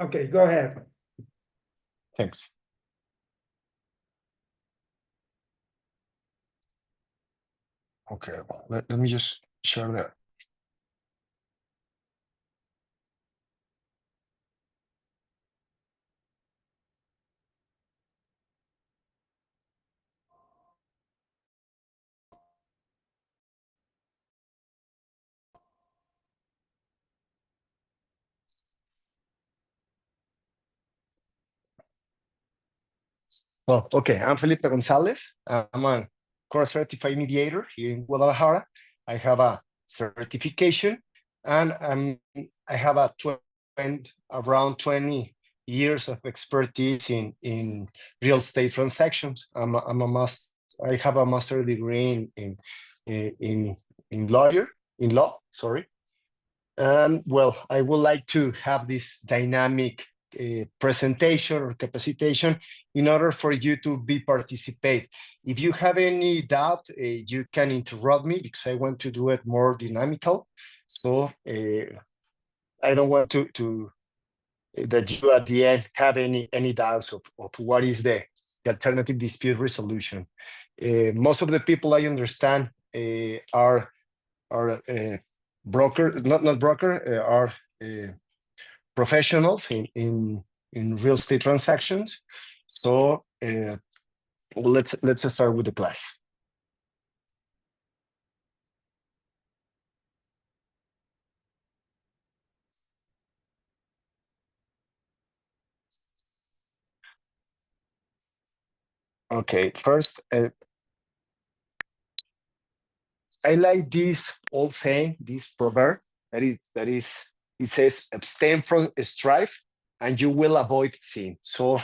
Okay, go ahead. Thanks. Okay, well, let me just share that. Well, okay, I'm Felipe Gonzalez. I'm a course certified mediator here in Guadalajara. I have a certification and I have around 20 years of expertise in real estate transactions. I have a master's degree in law, sorry. And well, I would like to have this dynamic presentation or capacitation in order for you to participate. If you have any doubt, you can interrupt me because I want to do it more dynamical. So I don't want to that you at the end have any doubts of what is the alternative dispute resolution. Most of the people I understand are broker, not broker, are professionals in real estate transactions. So let's start with the class. Okay, first, I like this old saying, this proverb it says, abstain from strife and you will avoid sin. So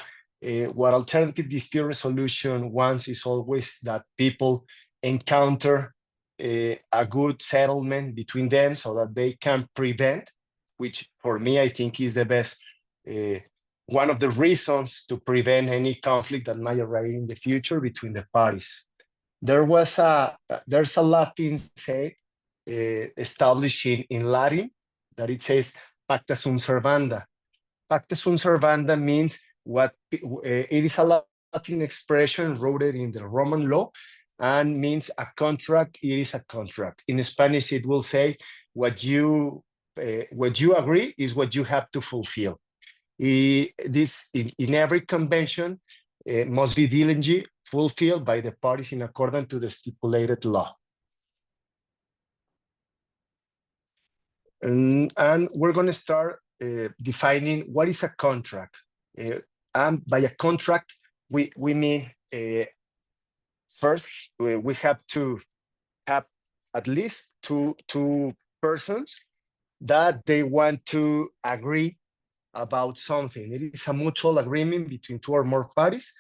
what alternative dispute resolution wants is always that people encounter a good settlement between them so that they can prevent, which for me, I think is the best, one of the reasons to prevent any conflict that might arise in the future between the parties. There's a Latin say established in Latin that it says pacta sunt servanda. Pacta sunt servanda means it is a Latin expression rooted in the Roman law and means a contract. It is a contract. In Spanish, it will say what you agree is what you have to fulfill. This in every convention must be diligently fulfilled by the parties in accordance to the stipulated law. And we're going to start defining what is a contract. And by a contract, we mean first, we have to have at least two persons that they want to agree about something. It is a mutual agreement between two or more parties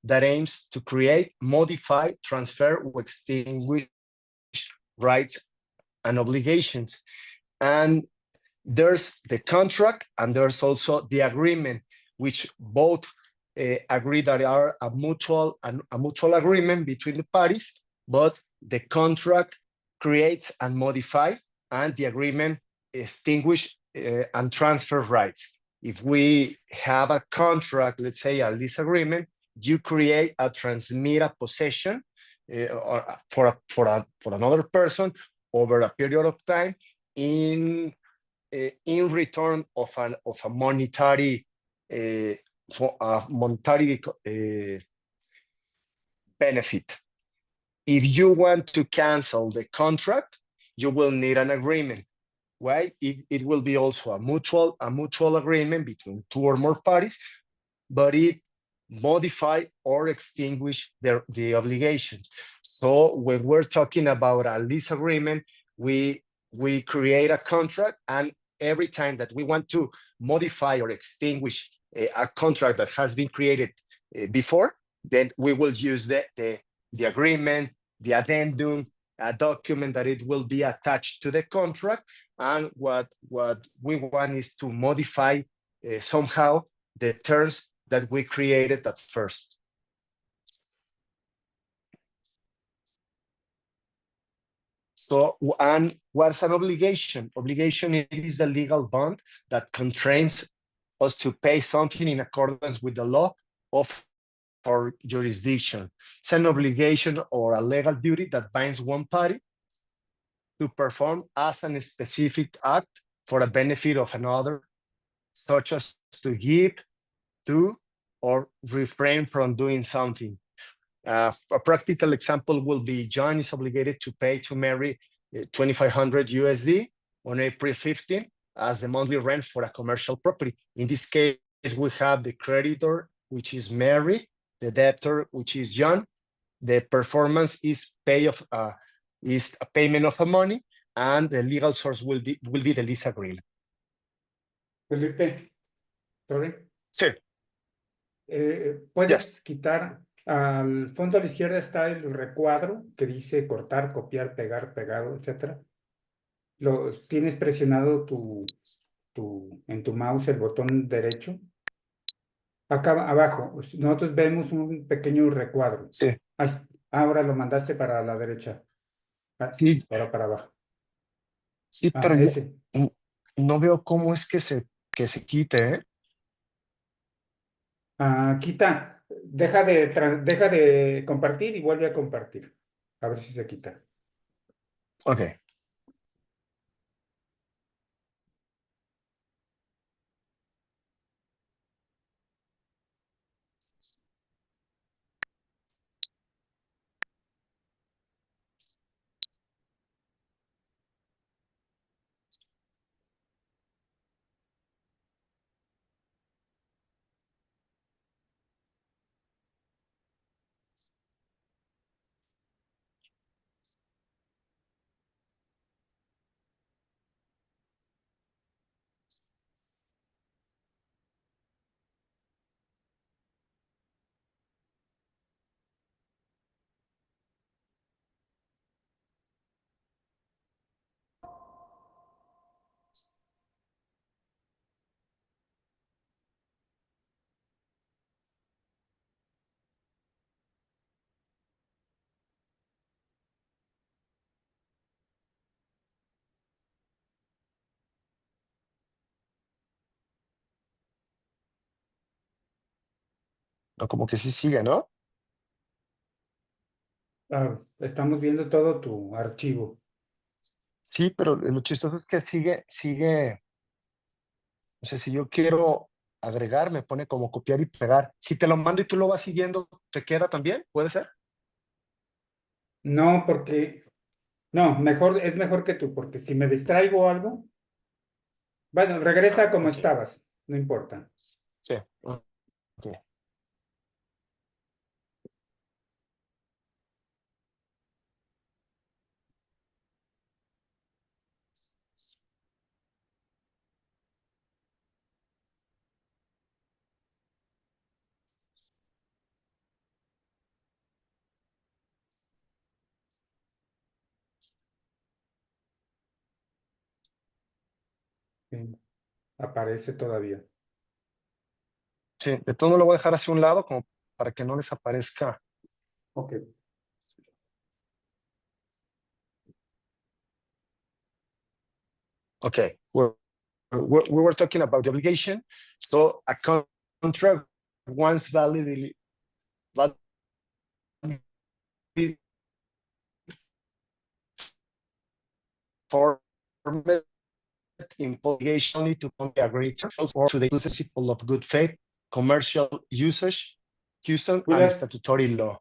that aims to create, modify, transfer, or extinguish rights and obligations. And there's the contract and there's also the agreement, which both agree that are a mutual agreement between the parties, but the contract creates and modifies, and the agreement extinguish and transfer rights. If we have a contract, let's say a lease agreement, you create a transmit a possession for another person over a period of time in return of a monetary benefit. If you want to cancel the contract, you will need an agreement. Right? It will be also a mutual agreement between two or more parties, but it modify or extinguish the obligations. So when we're talking about a lease agreement, we create a contract, and every time that we want to modify or extinguish a contract that has been created before, then we will use the agreement, the addendum, a document that it will be attached to the contract. And what we want is to modify somehow the terms that we created at first. So, and what's an obligation? Obligation is the legal bond that constrains us to pay something in accordance with the law of our jurisdiction. It's an obligation or a legal duty that binds one party to perform as a specific act for the benefit of another, such as to give, do, or refrain from doing something. A practical example will be John is obligated to pay to Mary 2,500 USD on April 15 as the monthly rent for a commercial property. In this case, we have the creditor, which is Mary, the debtor, which is John. The performance is a payment of the money, and the legal source will be the lease agreement. Felipe, sorry. Sí. ¿Puedes Yes. quitar al fondo a la izquierda está el recuadro que dice cortar, copiar, pegar, pegado, etcétera? ¿Tienes presionado en tu mouse el botón derecho? Acá abajo, nosotros vemos un pequeño recuadro. Sí. Ahora lo mandaste para la derecha. Sí. Ahora para abajo. Sí, pero Ese. no veo cómo es que se quite, ¿eh? Quita, deja de compartir y vuelve a compartir. A ver si se quita. Ok. No, como que sí sigue, ¿no? Estamos viendo todo tu archivo. Sí, pero lo chistoso es que sigue. O sea, si yo quiero agregar, me pone como copiar y pegar. Si te lo mando y tú lo vas siguiendo, ¿te queda también? ¿Puede ser? No, porque, no, es mejor que tú, porque si me distraigo o algo, bueno, regresa como Ok, estabas, no importa. sí. Ok. Sí, aparece todavía. Sí, de todo lo voy a dejar hacia un lado como para que no desaparezca. Ok. Okay, we were talking about the obligation. So a contract once validly formed in obligation only to agree or to the principle of good faith, commercial usage, custom, We and lost, statutory law.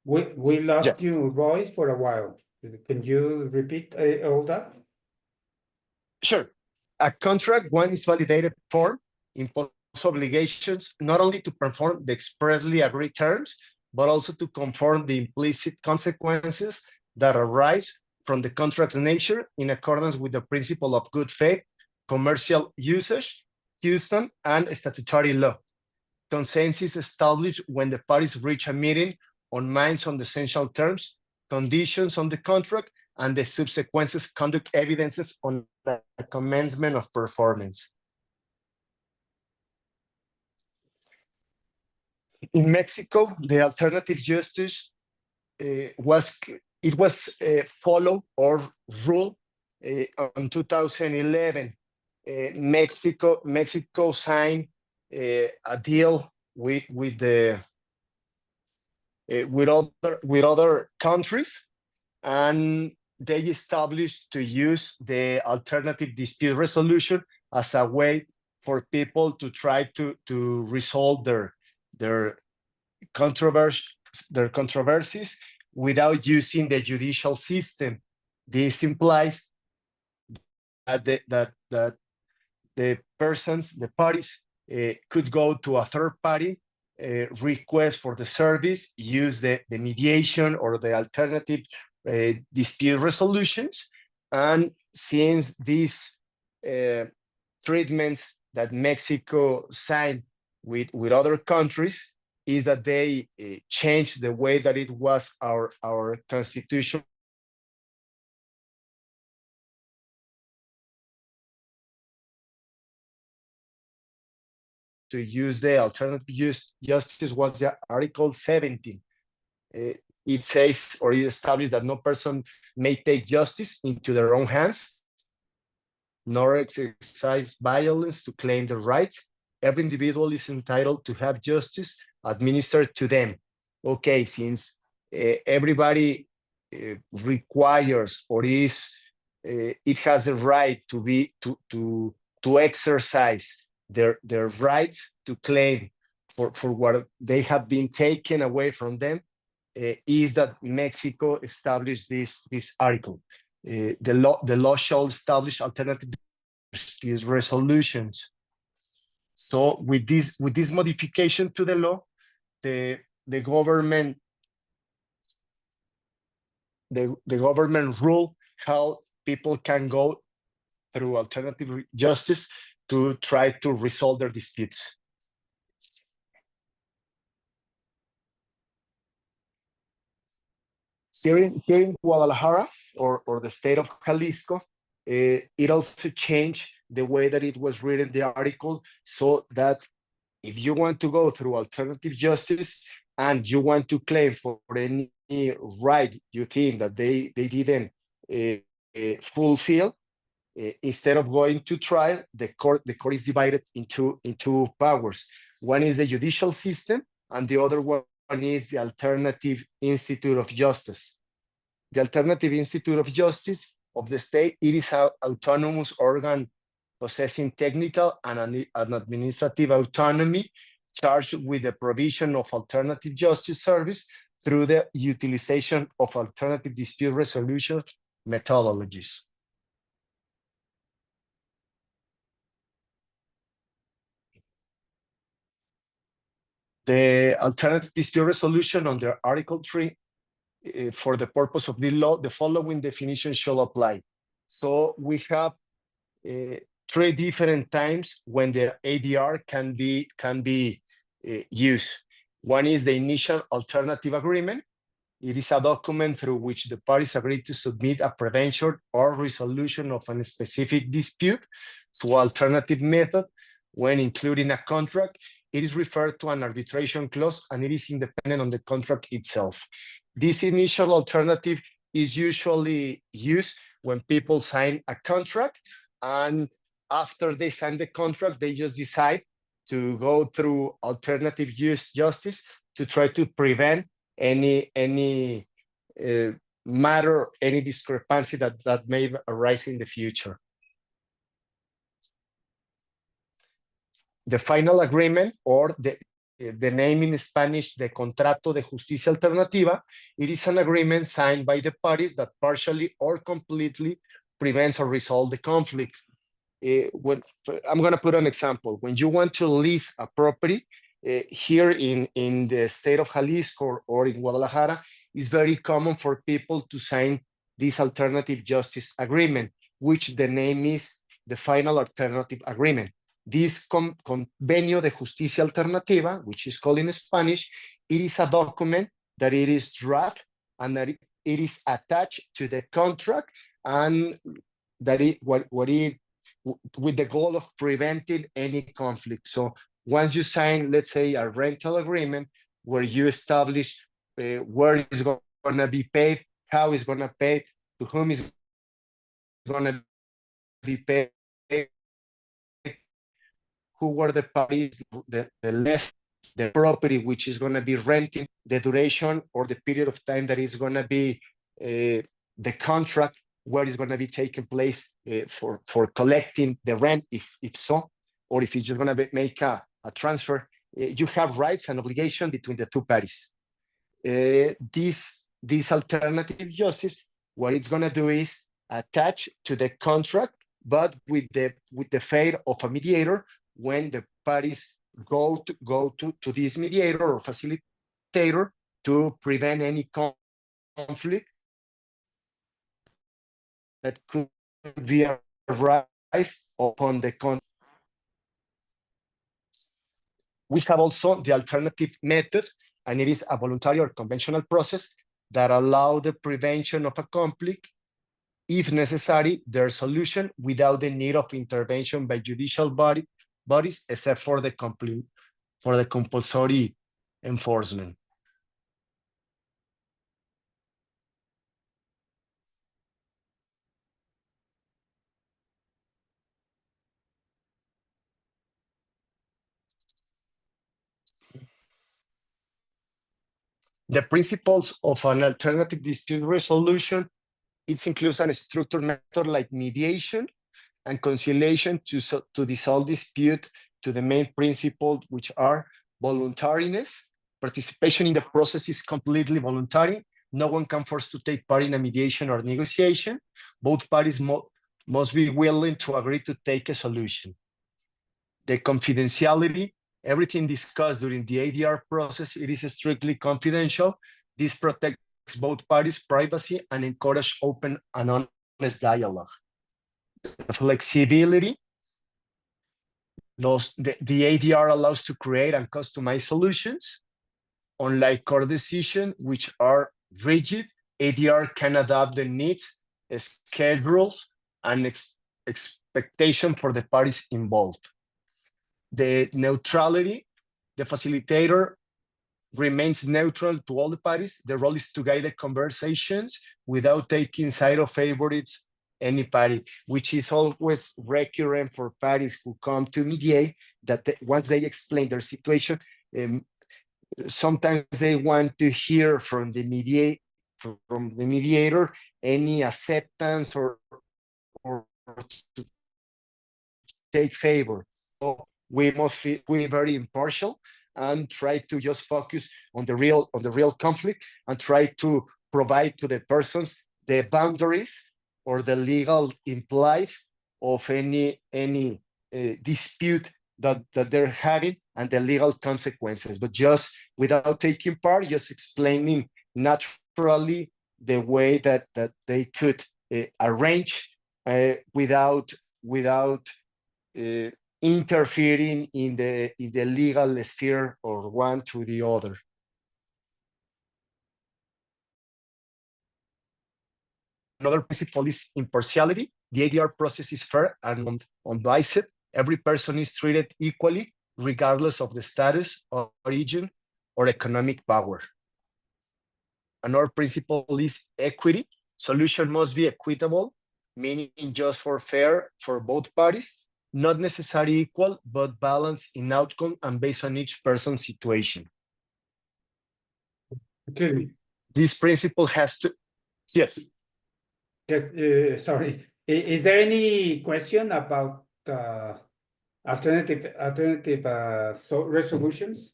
we lost Yes. your voice for a while. Can you repeat all that? Sure. A contract, one is validated form, impose obligations not only to perform the expressly agreed terms, but also to conform the implicit consequences that arise from the contract's nature in accordance with the principle of good faith, commercial usage, custom, and statutory law. Consent is established when the parties reach a meeting on minds on the essential terms, conditions on the contract, and the subsequent conduct evidences on the commencement of performance. In Mexico, the alternative justice was it was followed or ruled on 2011. Mexico signed a deal with other countries, and they established to use the alternative dispute resolution as a way for people to try to resolve their controversies without using the judicial system. This implies that the parties could go to a third party, request for the service, use the mediation or the alternative dispute resolutions. And since these treatments that Mexico signed with other countries is that they changed the way that it was our constitution to use the alternative justice was the Article 17. It says, or it established, that no person may take justice into their own hands, nor exercise violence to claim their rights. Every individual is entitled to have justice administered to them. Okay, since everybody requires or it has a right to exercise their rights to claim for what they have been taken away from them, is that Mexico established this article. The law shall establish alternative resolutions. So with this modification to the law, the government rule how people can go through alternative justice to try to resolve their disputes. Here in Guadalajara, or the state of Jalisco, it also changed the way that it was written, the article, so that if you want to go through alternative justice and you want to claim for any right you think that they didn't fulfill, instead of going to trial, the court is divided into powers. One is the judicial system, and the other one is the Alternative Institute of Justice. The Alternative Institute of Justice of the state, it is an autonomous organ possessing technical and administrative autonomy, charged with the provision of alternative justice service through the utilization of alternative dispute resolution methodologies. The alternative dispute resolution under Article 3, for the purpose of the law, the following definition shall apply. So we have 3 different times when the ADR can be used. One is the initial alternative agreement. It is a document through which the parties agree to submit a prevention or resolution of a specific dispute to alternative method. When including a contract, it is referred to an arbitration clause, and it is independent on the contract itself. This initial alternative is usually used when people sign a contract, and after they sign the contract, they just decide to go through alternative justice to try to prevent any matter, any discrepancy that may arise in the future. The final agreement, or the name in Spanish, the Contrato de Justicia Alternativa, it is an agreement signed by the parties that partially or completely prevents or resolves the conflict. When I'm going to put an example. When you want to lease a property, here in the state of Jalisco or in Guadalajara, it's very common for people to sign this alternative justice agreement, which the name is the final alternative agreement. This Convenio de Justicia Alternativa, which is called in Spanish, it is a document that it is draft and that it is attached to the contract, and that with the goal of preventing any conflict. So once you sign, let's say, a rental agreement where you establish where is going to be paid how is going to pay, to whom is going to be paid, who were the parties, the left, the property which is going to be renting, the duration or the period of time that is going to be the contract, where is going to be taking place for collecting the rent, if so, or if it's just going to make a transfer. You have rights and obligation between the two parties. This alternative justice, what it's going to do is attach to the contract, but with the fate of a mediator, when the parties go to this mediator or facilitator to prevent any conflict that could be arise upon the contract. We have also the alternative method, and it is a voluntary or conventional process that allow the prevention of a conflict, if necessary, their solution without the need of intervention by judicial bodies, except for the compulsory enforcement. The principles of an alternative dispute resolution, it includes a structured method like mediation and conciliation to dissolve dispute to the main principles, which are voluntariness. Participation in the process is completely voluntary. No one can force to take part in a mediation or negotiation. Both parties must be willing to agree to take a solution. The confidentiality, everything discussed during the ADR process, it is strictly confidential. This protects both parties' privacy and encourage open and honest dialogue. The flexibility, the ADR allows to create and customize solutions. Unlike court decisions, which are rigid, ADR can adapt the needs, schedules, and expectation for the parties involved. The neutrality, the facilitator remains neutral to all the parties. The role is to guide the conversations without taking side or favorites any party, which is always recurrent for parties who come to mediate, that once they explain their situation, sometimes they want to hear from the mediator any acceptance or to take favor. So we must be very impartial and try to just focus on the real conflict and try to provide to the persons the boundaries or the legal implies of any dispute that they're having and the legal consequences, but just without taking part, just explaining naturally the way that they could arrange without interfering in the legal sphere or one to the other. Another principle is impartiality. The ADR process is fair and unbiased. Every person is treated equally, regardless of the status, origin, or economic power. Another principle is equity. Solution must be equitable, meaning just for fair for both parties, not necessarily equal, but balanced in outcome and based on each person's situation. Okay. This principle has to, yes. Yes, sorry. Is there any question about alternative resolutions?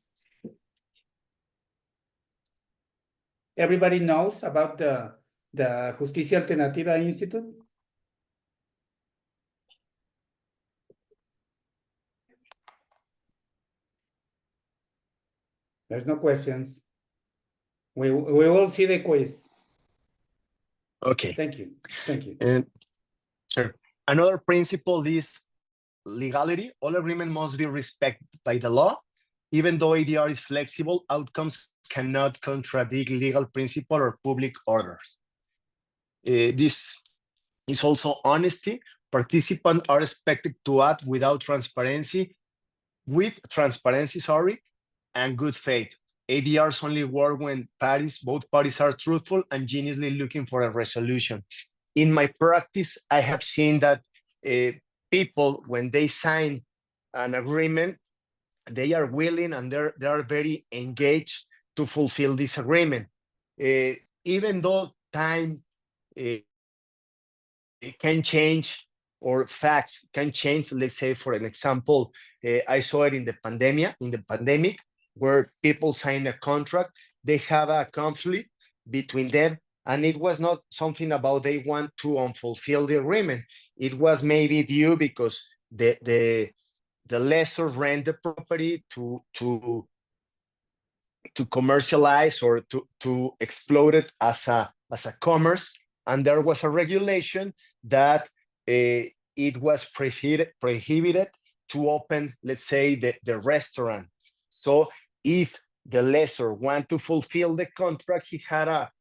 Everybody knows about the Justicia Alternativa Institute? There's no questions. We will see the quiz. Okay. Thank you. Thank you. And sure. Another principle is legality. All agreement must be respected by the law. Even though ADR is flexible, outcomes cannot contradict legal principle or public orders. This is also honesty. Participants are expected to act with transparency, and good faith. ADRs only work when both parties are truthful and genuinely looking for a resolution. In my practice, I have seen that people, when they sign an agreement, they are willing and they are very engaged to fulfill this agreement. Even though time it can change or facts can change. Let's say, for an example, I saw it in the pandemic, where people sign a contract, they have a conflict between them, and it was not something about they want to unfulfill the agreement. It was maybe due because the lessor rent the property to commercialize or to explode it as a commerce, and there was a regulation that it was prohibited to open, let's say, the restaurant. So if the lessor want to fulfill the contract, he had a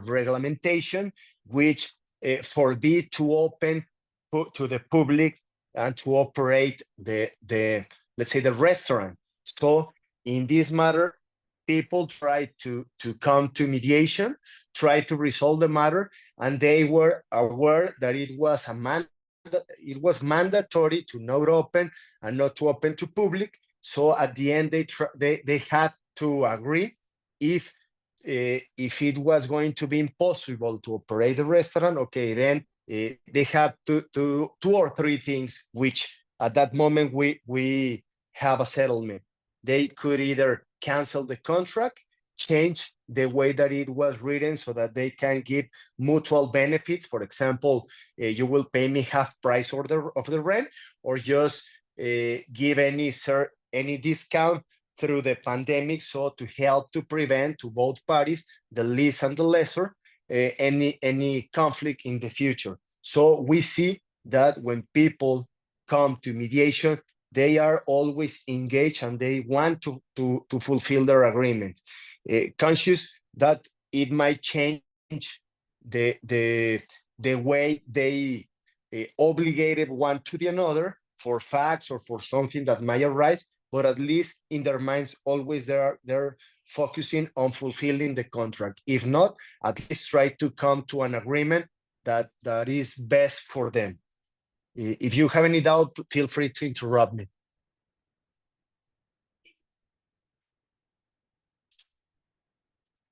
regulation which forbid to open to the public and to operate the let's say the restaurant. So in this matter, people tried to come to mediation, try to resolve the matter, and they were aware that it was mandatory to not open and not to open to public. So at the end, they had to agree if it was going to be impossible to operate the restaurant. Okay, then they had to 2 or 3 things, which at that moment we have a settlement. They could either cancel the contract, change the way that it was written so that they can give mutual benefits. For example, you will pay me half price of the rent, or just give any discount through the pandemic, so to help to prevent to both parties, the lease and the lessor, any conflict in the future. So we see that when people come to mediation, they are always engaged and they want to fulfill their agreement, conscious that it might change the way they obligated one to the another for facts or for something that might arise, but at least in their minds always they're focusing on fulfilling the contract. If not, at least try to come to an agreement that is best for them. If you have any doubt, feel free to interrupt me.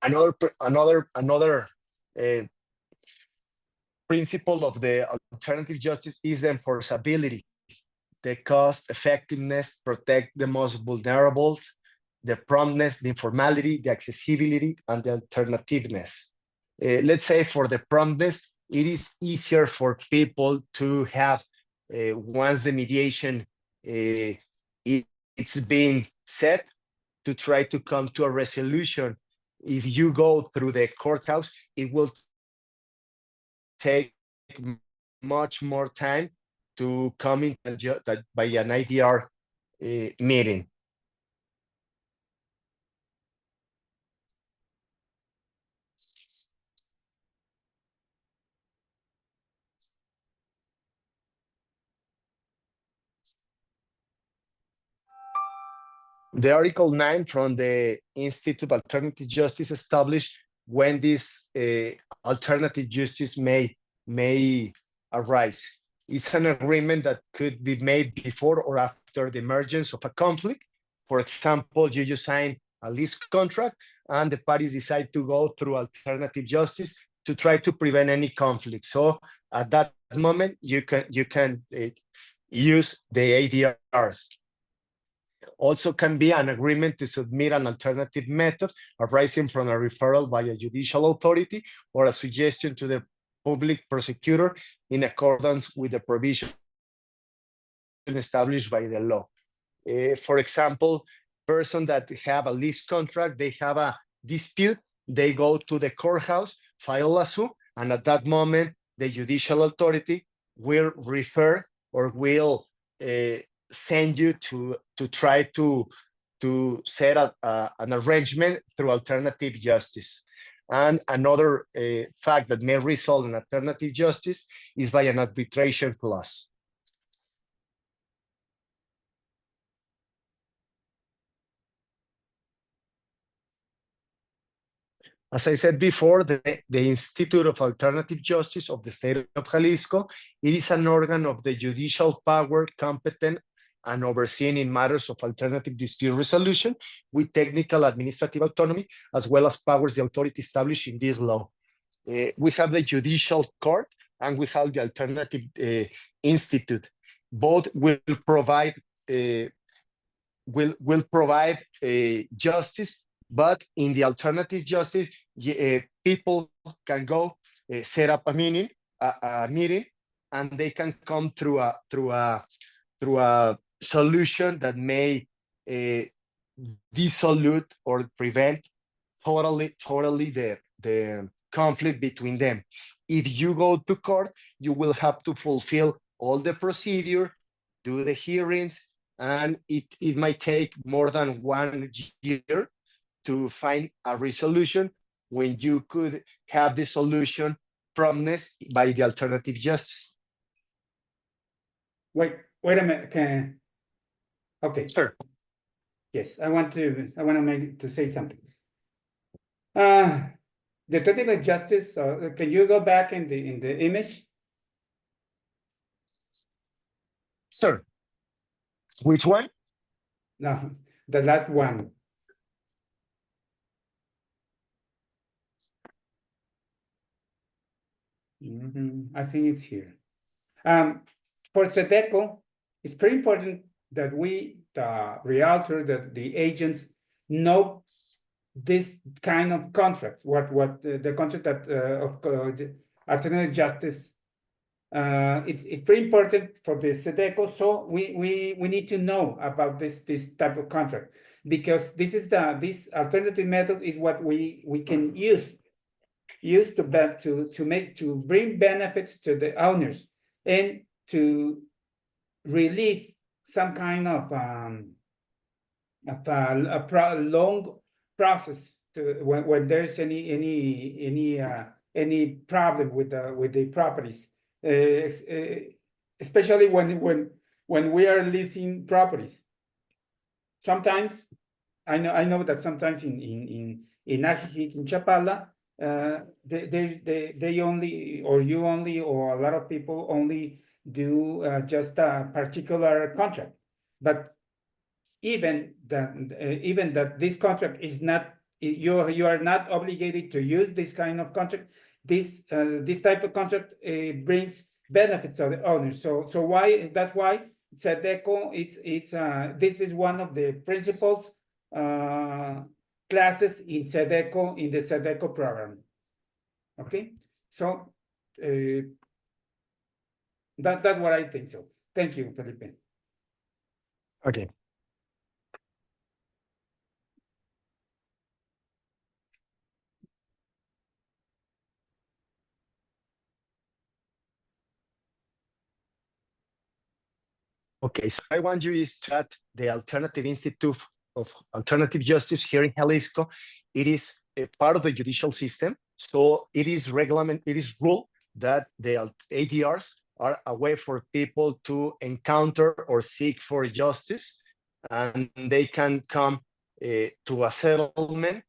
Another principle of the alternative justice is the enforceability, the cost effectiveness, protect the most vulnerables, the promptness, the informality, the accessibility, and the alternativeness. Let's say for the promptness, it is easier for people to have, once the mediation it's been set, to try to come to a resolution. If you go through the courthouse, it will take much more time to come in by an IDR meeting. The Article 9 from the Institute of Alternative Justice established when this alternative justice may arise. It's an agreement that could be made before or after the emergence of a conflict. For example, you just sign a lease contract and the parties decide to go through alternative justice to try to prevent any conflict. So at that moment, you can use the ADRs. Also can be an agreement to submit an alternative method arising from a referral by a judicial authority or a suggestion to the public prosecutor in accordance with the provision established by the law. For example, persons that have a lease contract, they have a dispute, they go to the courthouse, file a suit, and at that moment, the judicial authority will refer or will send you to try to set an arrangement through alternative justice. And another fact that may result in alternative justice is by an arbitration clause. As I said before, the Institute of Alternative Justice of the state of Jalisco, it is an organ of the judicial power competent and overseeing in matters of alternative dispute resolution with technical administrative autonomy, as well as powers the authority established in this law. We have the judicial court and we have the alternative institute. Both will provide justice, but in the alternative justice, people can go set up a meeting, and they can come through a solution that may dissolute or prevent totally the conflict between them. If you go to court, you will have to fulfill all the procedure, do the hearings, and it might take more than 1 year to find a resolution when you could have the solution promised by the alternative justice. Wait a minute. Okay. Sir. Yes, I want to say something. The alternative justice. Can you go back in the image? Sir. Which one? No, the last one. I think it's here. For SEDECO, it's pretty important that we, the realtor, that the agents know this kind of contract, what the contract that of the alternative justice. It's pretty important for the SEDECO, so we need to know about this type of contract, because this alternative method is what we can use to bring benefits to the owners and to release some kind of a long process when there's any problem with the properties, especially when we are leasing properties. Sometimes I know that sometimes in Ajijic, in Chapala, they only, or you only, or a lot of people only do just a particular contract. But even that this contract is not, you are not obligated to use this kind of contract. This type of contract brings benefits to the owners. So that's why SEDECO, this is one of the principles classes in SEDECO, in the SEDECO program. Okay, so that's what I think. So thank you, Felipe. Okay. Okay, so I want you is that the Alternative Institute of Alternative Justice here in Jalisco, it is a part of the judicial system. So it is rule that the ADRs are a way for people to encounter or seek for justice, and they can come to a settlement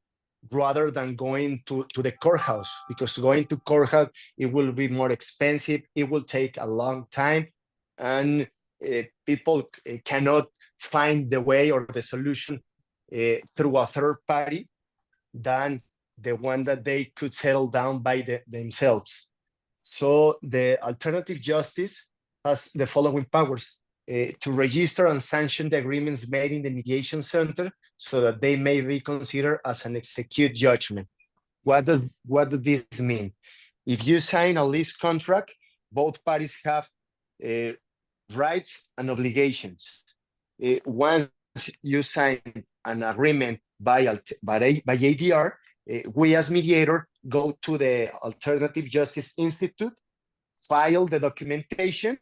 rather than going to the courthouse, because going to courthouse, it will be more expensive, it will take a long time, and people cannot find the way or the solution through a third party than the one that they could settle down by themselves. So the alternative justice has the following powers: to register and sanction the agreements made in the mediation center so that they may be considered as an execute judgment. What does this mean? If you sign a lease contract, both parties have rights and obligations. Once you sign an agreement by ADR, we as mediator go to the Alternative Justice Institute, file the documentation,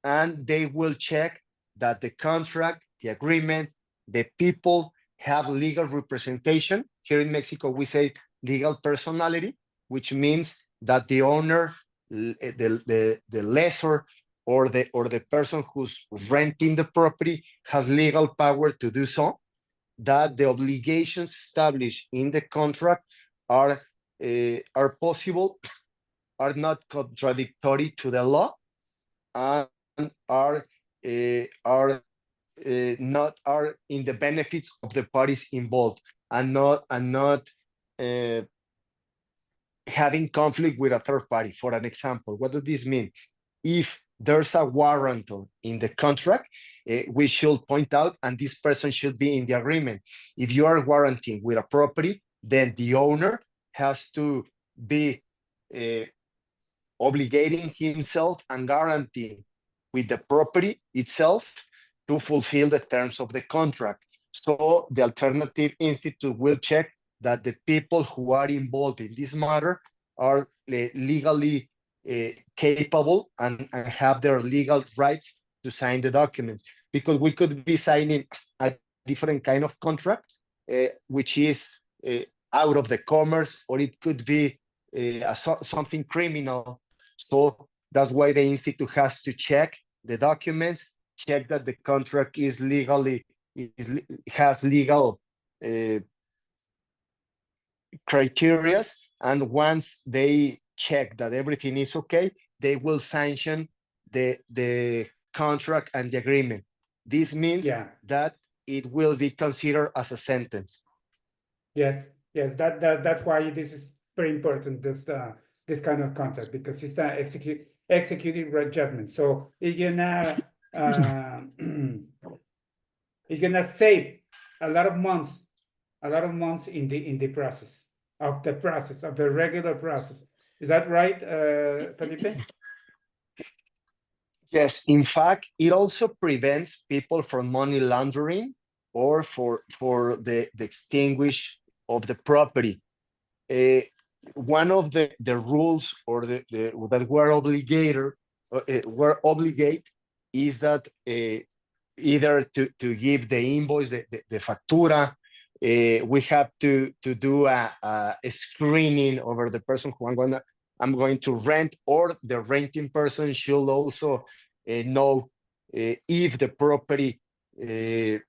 and they will check that the contract, the agreement, the people have legal representation. Here in Mexico, we say legal personality, which means that the owner, the lessor, or the person who's renting the property has legal power to do so, that the obligations established in the contract are possible, are not contradictory to the law, and are not are in the benefits of the parties involved, and not having conflict with a third party. For an example, what does this mean? If there's a warrantor in the contract, we should point out, and this person should be in the agreement. If you are warranting with a property, then the owner has to be obligating himself and guaranteeing with the property itself to fulfill the terms of the contract. So the Alternative Institute will check that the people who are involved in this matter are legally capable and have their legal rights to sign the documents. Because we could be signing a different kind of contract, which is out of the commerce, or it could be something criminal. So that's why the Institute has to check the documents, check that the contract is legally, has legal criteria, and once they check that everything is okay, they will sanction the contract and the agreement. This means that it will be considered as a sentence. Yes, that's why this is very important, this kind of contract, because it's an executed judgment. So it's gonna save a lot of months in the process of the regular process. Is that right, Felipe? Yes, in fact, it also prevents people from money laundering or for the extinguish of the property. One of the rules or that we're obligated is that either to give the invoice, the factura, we have to do a screening over the person who I'm going to rent, or the renting person should also know if the property is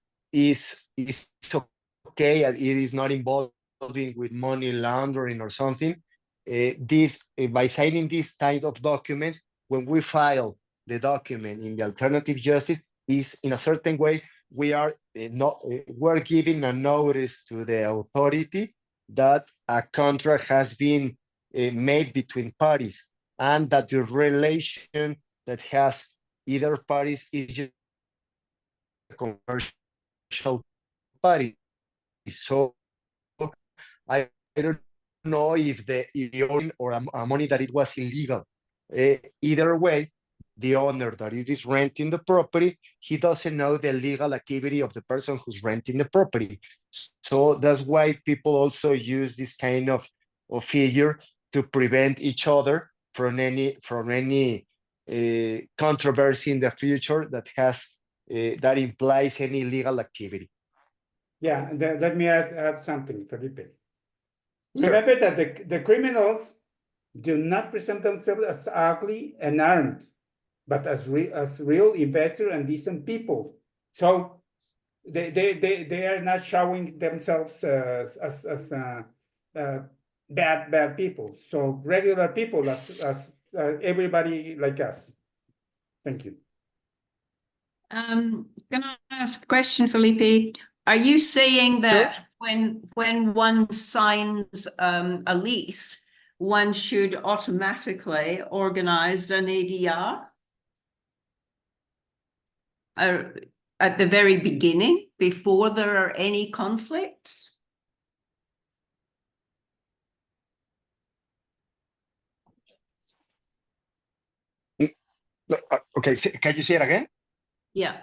okay and it is not involving with money laundering or something. By signing this type of documents, when we file the document in the alternative justice, is in a certain way we are we're giving a notice to the authority that a contract has been made between parties, and that the relation that has either parties is just a commercial party. So I don't know if the owner or a money that it was illegal. Either way, the owner that it is renting the property, he doesn't know the legal activity of the person who's renting the property. So that's why people also use this kind of figure to prevent each other from any controversy in the future that has that implies any legal activity. Yeah, let me add something, Felipe. Sure. Remember that the criminals do not present themselves as ugly and armed, but as real investors and decent people. So they are not showing themselves as bad people. So regular people as everybody like us. Thank you. Can I ask a question, Felipe? Are you saying that Sure. when one signs a lease, one should automatically organize an ADR at the very beginning, before there are any conflicts? Okay, can you say it again? Yeah.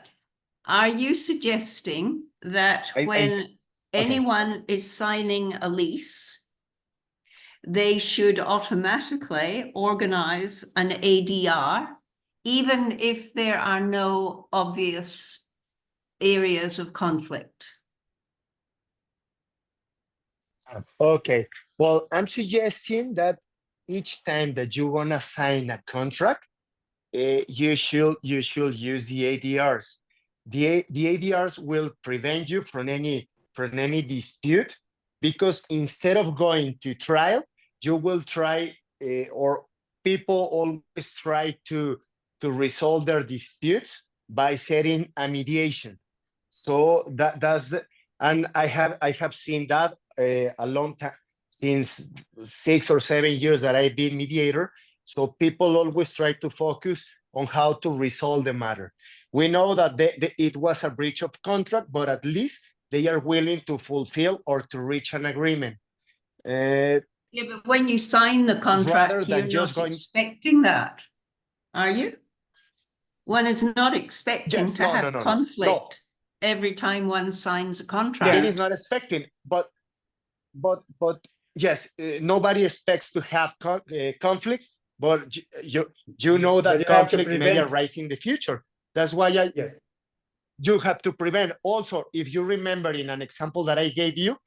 Are you suggesting that when anyone is signing a lease, they should automatically organize an ADR, even if there are no obvious areas of conflict? Okay, well, I'm suggesting that each time that you want to sign a contract, you should use the ADRs. The ADRs will prevent you from any dispute because instead of going to trial, you will try, or people always try to resolve their disputes by setting a mediation. So that's, and I have seen that a long time, since 6 or 7 years that I've been mediator. So people always try to focus on how to resolve the matter. We know that it was a breach of contract, but at least they are willing to fulfill or to reach an agreement. Yeah, but when you sign the Rather contract, than you're just not going. expecting that, are you? One is not expecting Yes, to no, have no. conflict every time one signs a It contract. is not expecting, but yes, nobody expects to have conflicts, but you know But that you have to conflict may prevent. arise in the future. That's why Yes. you have to prevent. Also, if you remember in an example that I gave you,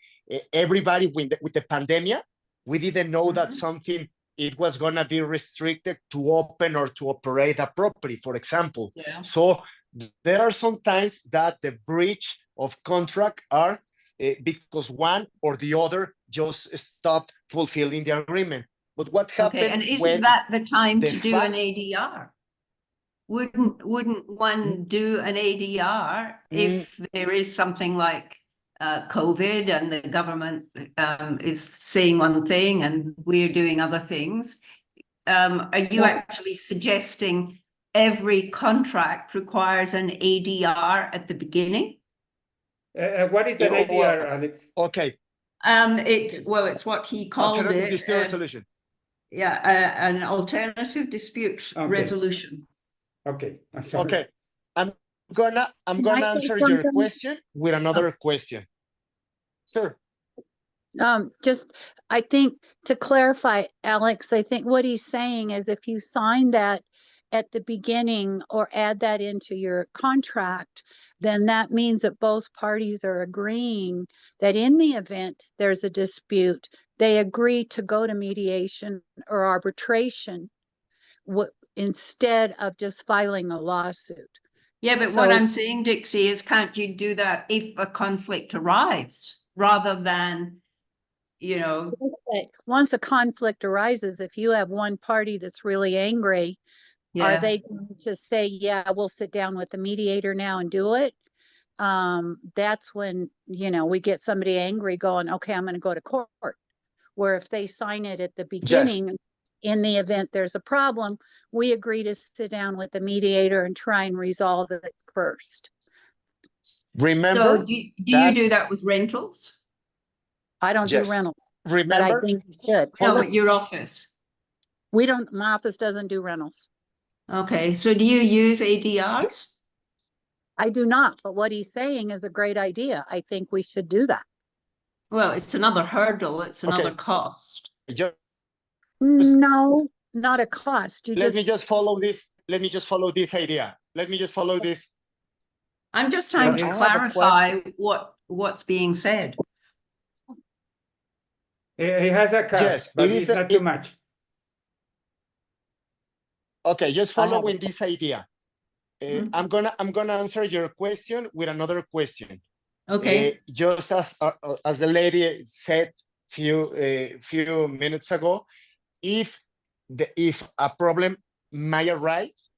everybody with the pandemic, we didn't know that something, it was going to be restricted to open or to operate a property, for example. Yeah. So there are some times that the breach of contract are because one or the other just stopped fulfilling the agreement. But what happened Okay, and isn't when that the time the to do an fact ADR? Wouldn't one do an ADR if there is something like COVID and the government is saying one thing and we're doing other things? Are you actually suggesting every contract requires an ADR at the beginning? What is an ADR, Alex? okay, It's what he called alternative it. dispute resolution. Yeah, an alternative dispute resolution. Okay, I'm sorry. Okay, I'm gonna Can I say answer your something? question with another question. Sure. Just, I think to clarify, Alex, I think what he's saying is if you sign that at the beginning or add that into your contract, then that means that both parties are agreeing that in the event there's a dispute, they agree to go to mediation or arbitration instead of just filing a lawsuit. Yeah, but what I'm saying, Dixie, is can't you do that if a conflict arrives rather than, once a conflict arises, if you have one party that's really angry, are they going to say, yeah, we'll sit down with the mediator now and do it? That's when, we get somebody angry going, okay, I'm going to go to court. Where if they sign it at the beginning, yes, in the event there's a problem, we agree to sit down with the mediator and try and resolve it first. Remember, so do you do that with rentals? I don't do rentals. Remember, but I think you should. No, but your office. My office doesn't do rentals. Okay, so do you use ADRs? I do not, but what he's saying is a great idea. I think we should do that. Well, it's another hurdle. It's another cost. No, not a cost. Let me just follow this idea. Let me just follow this. I'm just trying to clarify what's being said. It has a cost, Yes, but it's not too much. Okay, just following this idea. I'm gonna answer your question with another question. Okay. Just as the lady said few minutes ago, if a problem may arise,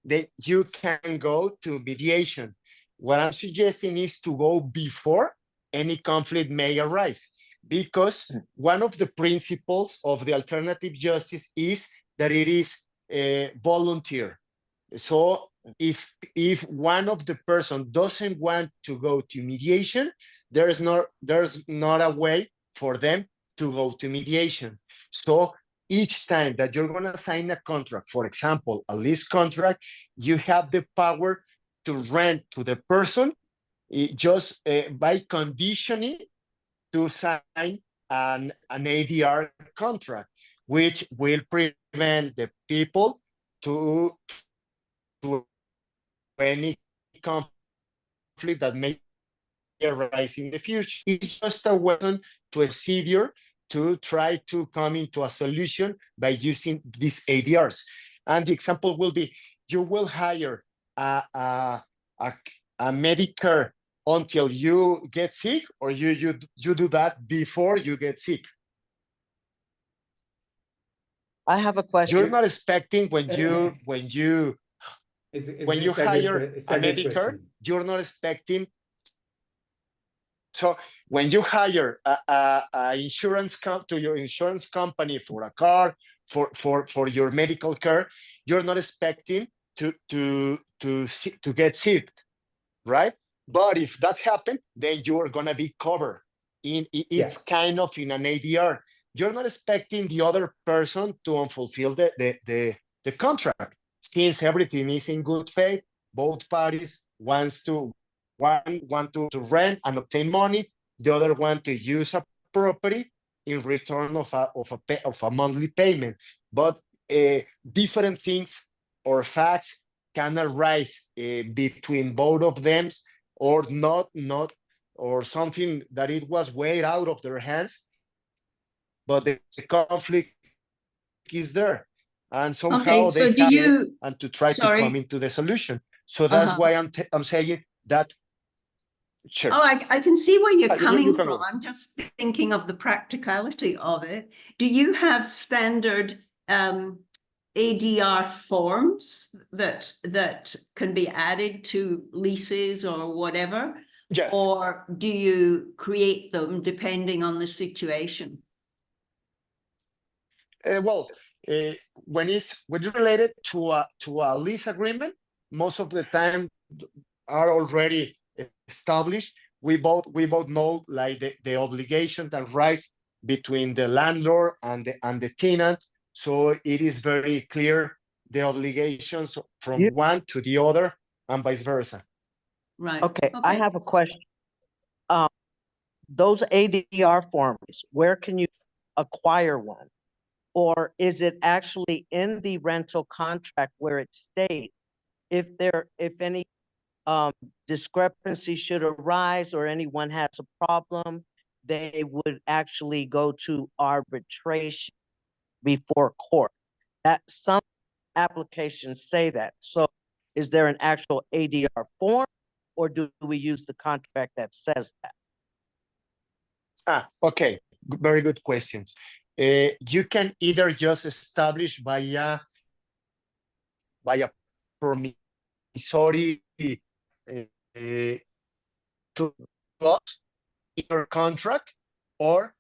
then you can go to mediation. What I'm suggesting is to go before any conflict may arise, because one of the principles of the alternative justice is that it is volunteer. So if one of the person doesn't want to go to mediation, there's not a way for them to go to mediation. So each time that you're going to sign a contract, for example, a lease contract, you have the power to rent to the person just by conditioning to sign an ADR contract, which will prevent the people to any conflict that may arise in the future. It's just a weapon to a procedure to try to come into a solution by using these ADRs. And the example will be, you will hire a Medicare until you get sick, or you do that before you get sick? I have a question. You're not expecting when you hire it's a a good Medicare, question. you're not expecting. So when you hire a insurance to your insurance company for a car, for your medical care, you're not expecting to get sick, right? But if that happened, then you're gonna be covered. It's kind of in an ADR. You're not expecting the other person to fulfill the contract. Since everything is in good faith, both parties want to rent and obtain money, the other want to use a property in return of a monthly payment. But different things or facts can arise between both of them, or not, or something that it was way out of their hands, but the conflict is there, and somehow Okay, so they do have you, and to try to sorry. come into the solution. So that's why I'm saying that. Sure. Oh, I can see where you're You coming can from. go. I'm just thinking of the practicality of it. Do you have standard ADR forms that can be added to leases or whatever? Yes. Or do you create them depending on the situation? When it's related to a lease agreement, most of the time are already established. We both know like the obligations and rights between the landlord and the tenant. So it is very clear the obligations from one to the other and vice versa. Right. Okay, I have a question. Those ADR forms, where can you acquire one? Or is it actually in the rental contract where it states if any discrepancy should arise or anyone has a problem, they would actually go to arbitration before court? That some applications say that. So is there an actual ADR form, or do we use the contract that says that? Okay, very good questions. You can either just establish via promissory clause in your contract, or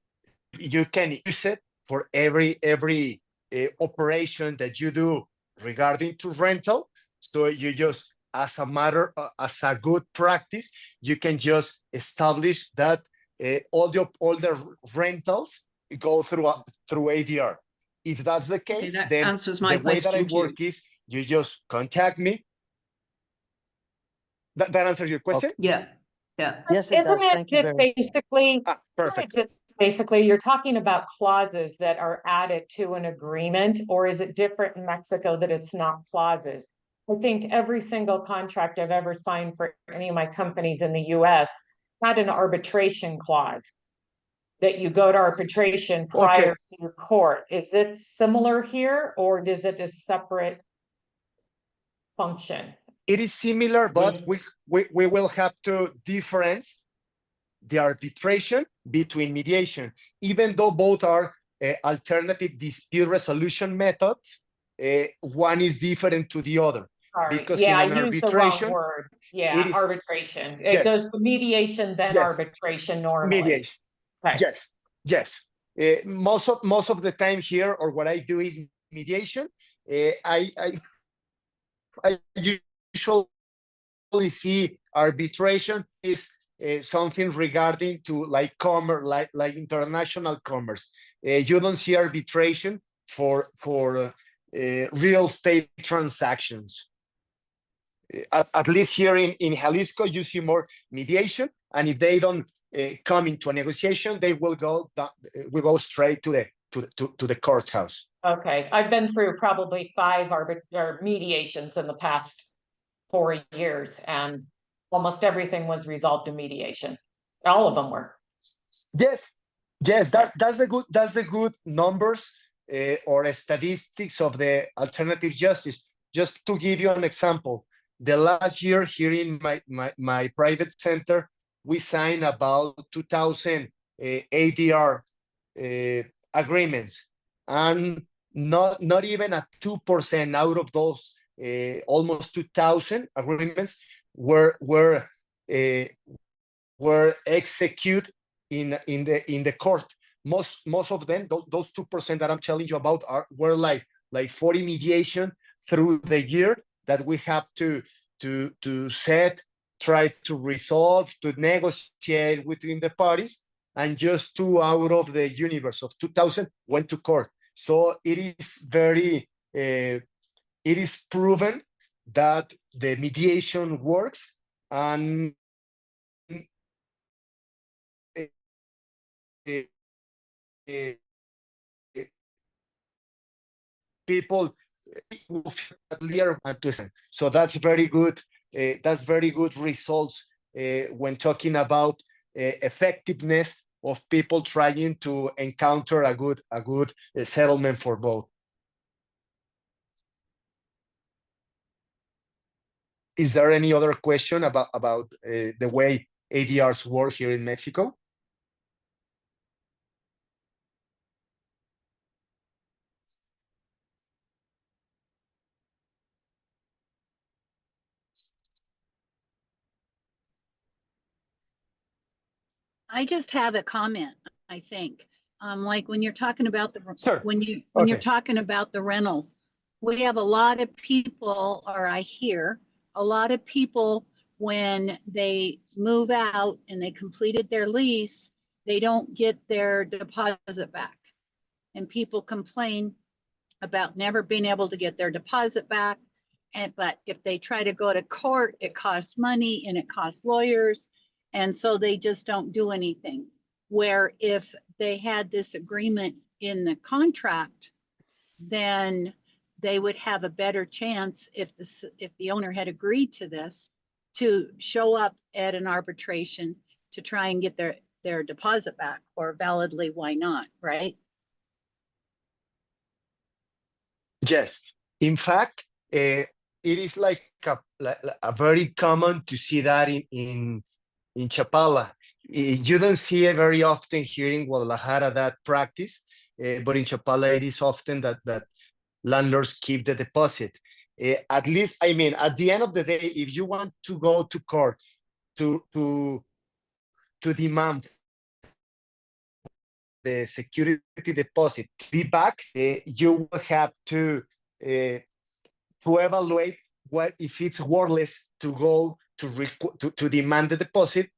you can use it for every operation that you do regarding to rental. So you just, as a good practice, you can just establish that all the rentals go through ADR. If that's the case, that then answers my the way that I question work is you just contact me. That answers your question? Yeah. Yeah. Yes, it does. Thank you very much. Basically, Perfect. just basically you're talking about clauses that are added to an agreement, or is it different in Mexico that it's not clauses? I think every single contract I've ever signed for any of my companies in the US had an arbitration clause that you go to arbitration prior to your court. Is it similar here, or is it a separate function? It is similar, but we will have to difference the arbitration between mediation. Even though both are alternative dispute resolution methods, one is different to the other. Sorry. Because yeah, in I used the wrong word. Yeah, arbitration. It goes to mediation, then arbitration normally. Mediation. Okay. Yes. Most of the time here, or what I do is mediation. I usually see arbitration is something regarding to like commerce, like international commerce. You don't see arbitration for real estate transactions. At least here in Jalisco, you see more mediation, and if they don't come into a negotiation, they will go straight to the courthouse. Okay, I've been through probably 5 mediations in the past 4 years, and almost everything was resolved in mediation. All of them were. Yes, that's the good numbers or statistics of the alternative justice. Just to give you an example, the last year here in my private center, we signed about 2,000 ADR agreements, and not even a 2% out of those almost 2,000 agreements were executed in the court. Most of them, those 2% that I'm telling you about, were like 40 mediation through the year that we have to set, try to resolve, to negotiate within the parties, and just 2 out of the universe of 2,000 went to court. So it is very, it is proven that the mediation works, and people will feel clear and to listen. So that's very good. That's very good results when talking about effectiveness of people trying to encounter a good settlement for both. Is there any other question about the way ADRs work here in Mexico? I just have a comment, I think. Like when you're talking about Sure. when you're Okay. talking about the rentals, we have a lot of people, or I hear a lot of people, when they move out and they completed their lease, they don't get their deposit back. And people complain about never being able to get their deposit back. But if they try to go to court, it costs money and it costs lawyers. And so they just don't do anything. Where if they had this agreement in the contract, then they would have a better chance, if the owner had agreed to this, to show up at an arbitration to try and get their deposit back, or validly, why not, right? Yes, in fact, it is like a very common to see that in Chapala. You don't see it very often here in Guadalajara, that practice, but in Chapala it is often that landlords keep the deposit. At least, I mean, at the end of the day, if you want to go to court to demand the security deposit to be back, you will have to evaluate what if it's worthless to go to demand the deposit,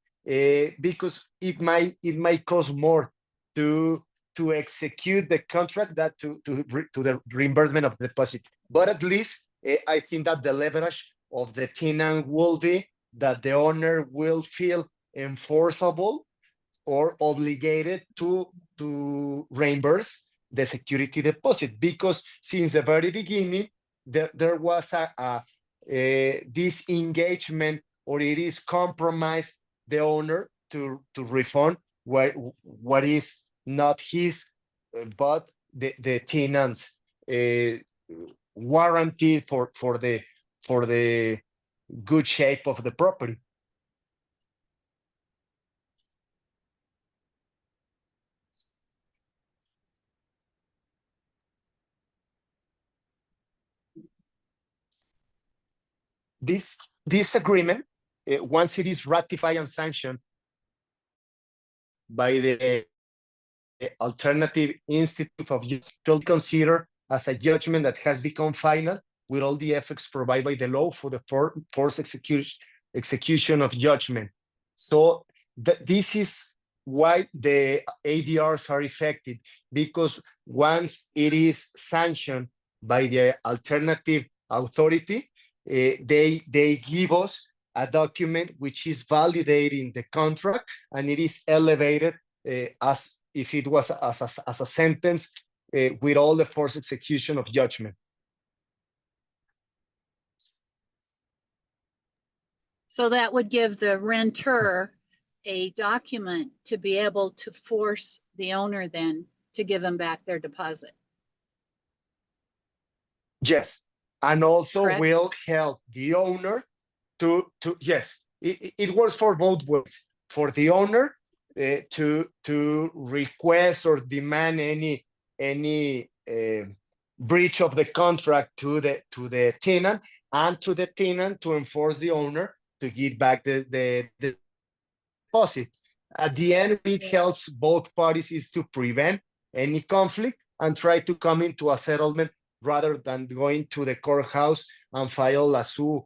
because it might cost more to execute the contract that to the reimbursement of the deposit. But at least I think that the leverage of the tenant will be that the owner will feel enforceable or obligated to reimburse the security deposit, because since the very beginning there was a disengagement, or it is compromised the owner to refund what is not his, but the tenant's warranty for the good shape of the property. This agreement, once it is ratified and sanctioned by the Alternative Institute of Justice, will be considered as a judgment that has become final, with all the effects provided by the law for the forced execution of judgment. So this is why the ADRs are effective, because once it is sanctioned by the alternative authority, they give us a document which is validating the contract, and it is elevated as if it was as a sentence with all the forced execution of judgment. So that would give the renter a document to be able to force the owner then to give them back their deposit. Yes, and also Correct? will help the owner to yes, it works for both ways. for the owner to request or demand any breach of the contract to the tenant, and to the tenant to enforce the owner to give back the deposit. At the end, it helps both parties is to prevent any conflict and try to come into a settlement rather than going to the courthouse and file a suit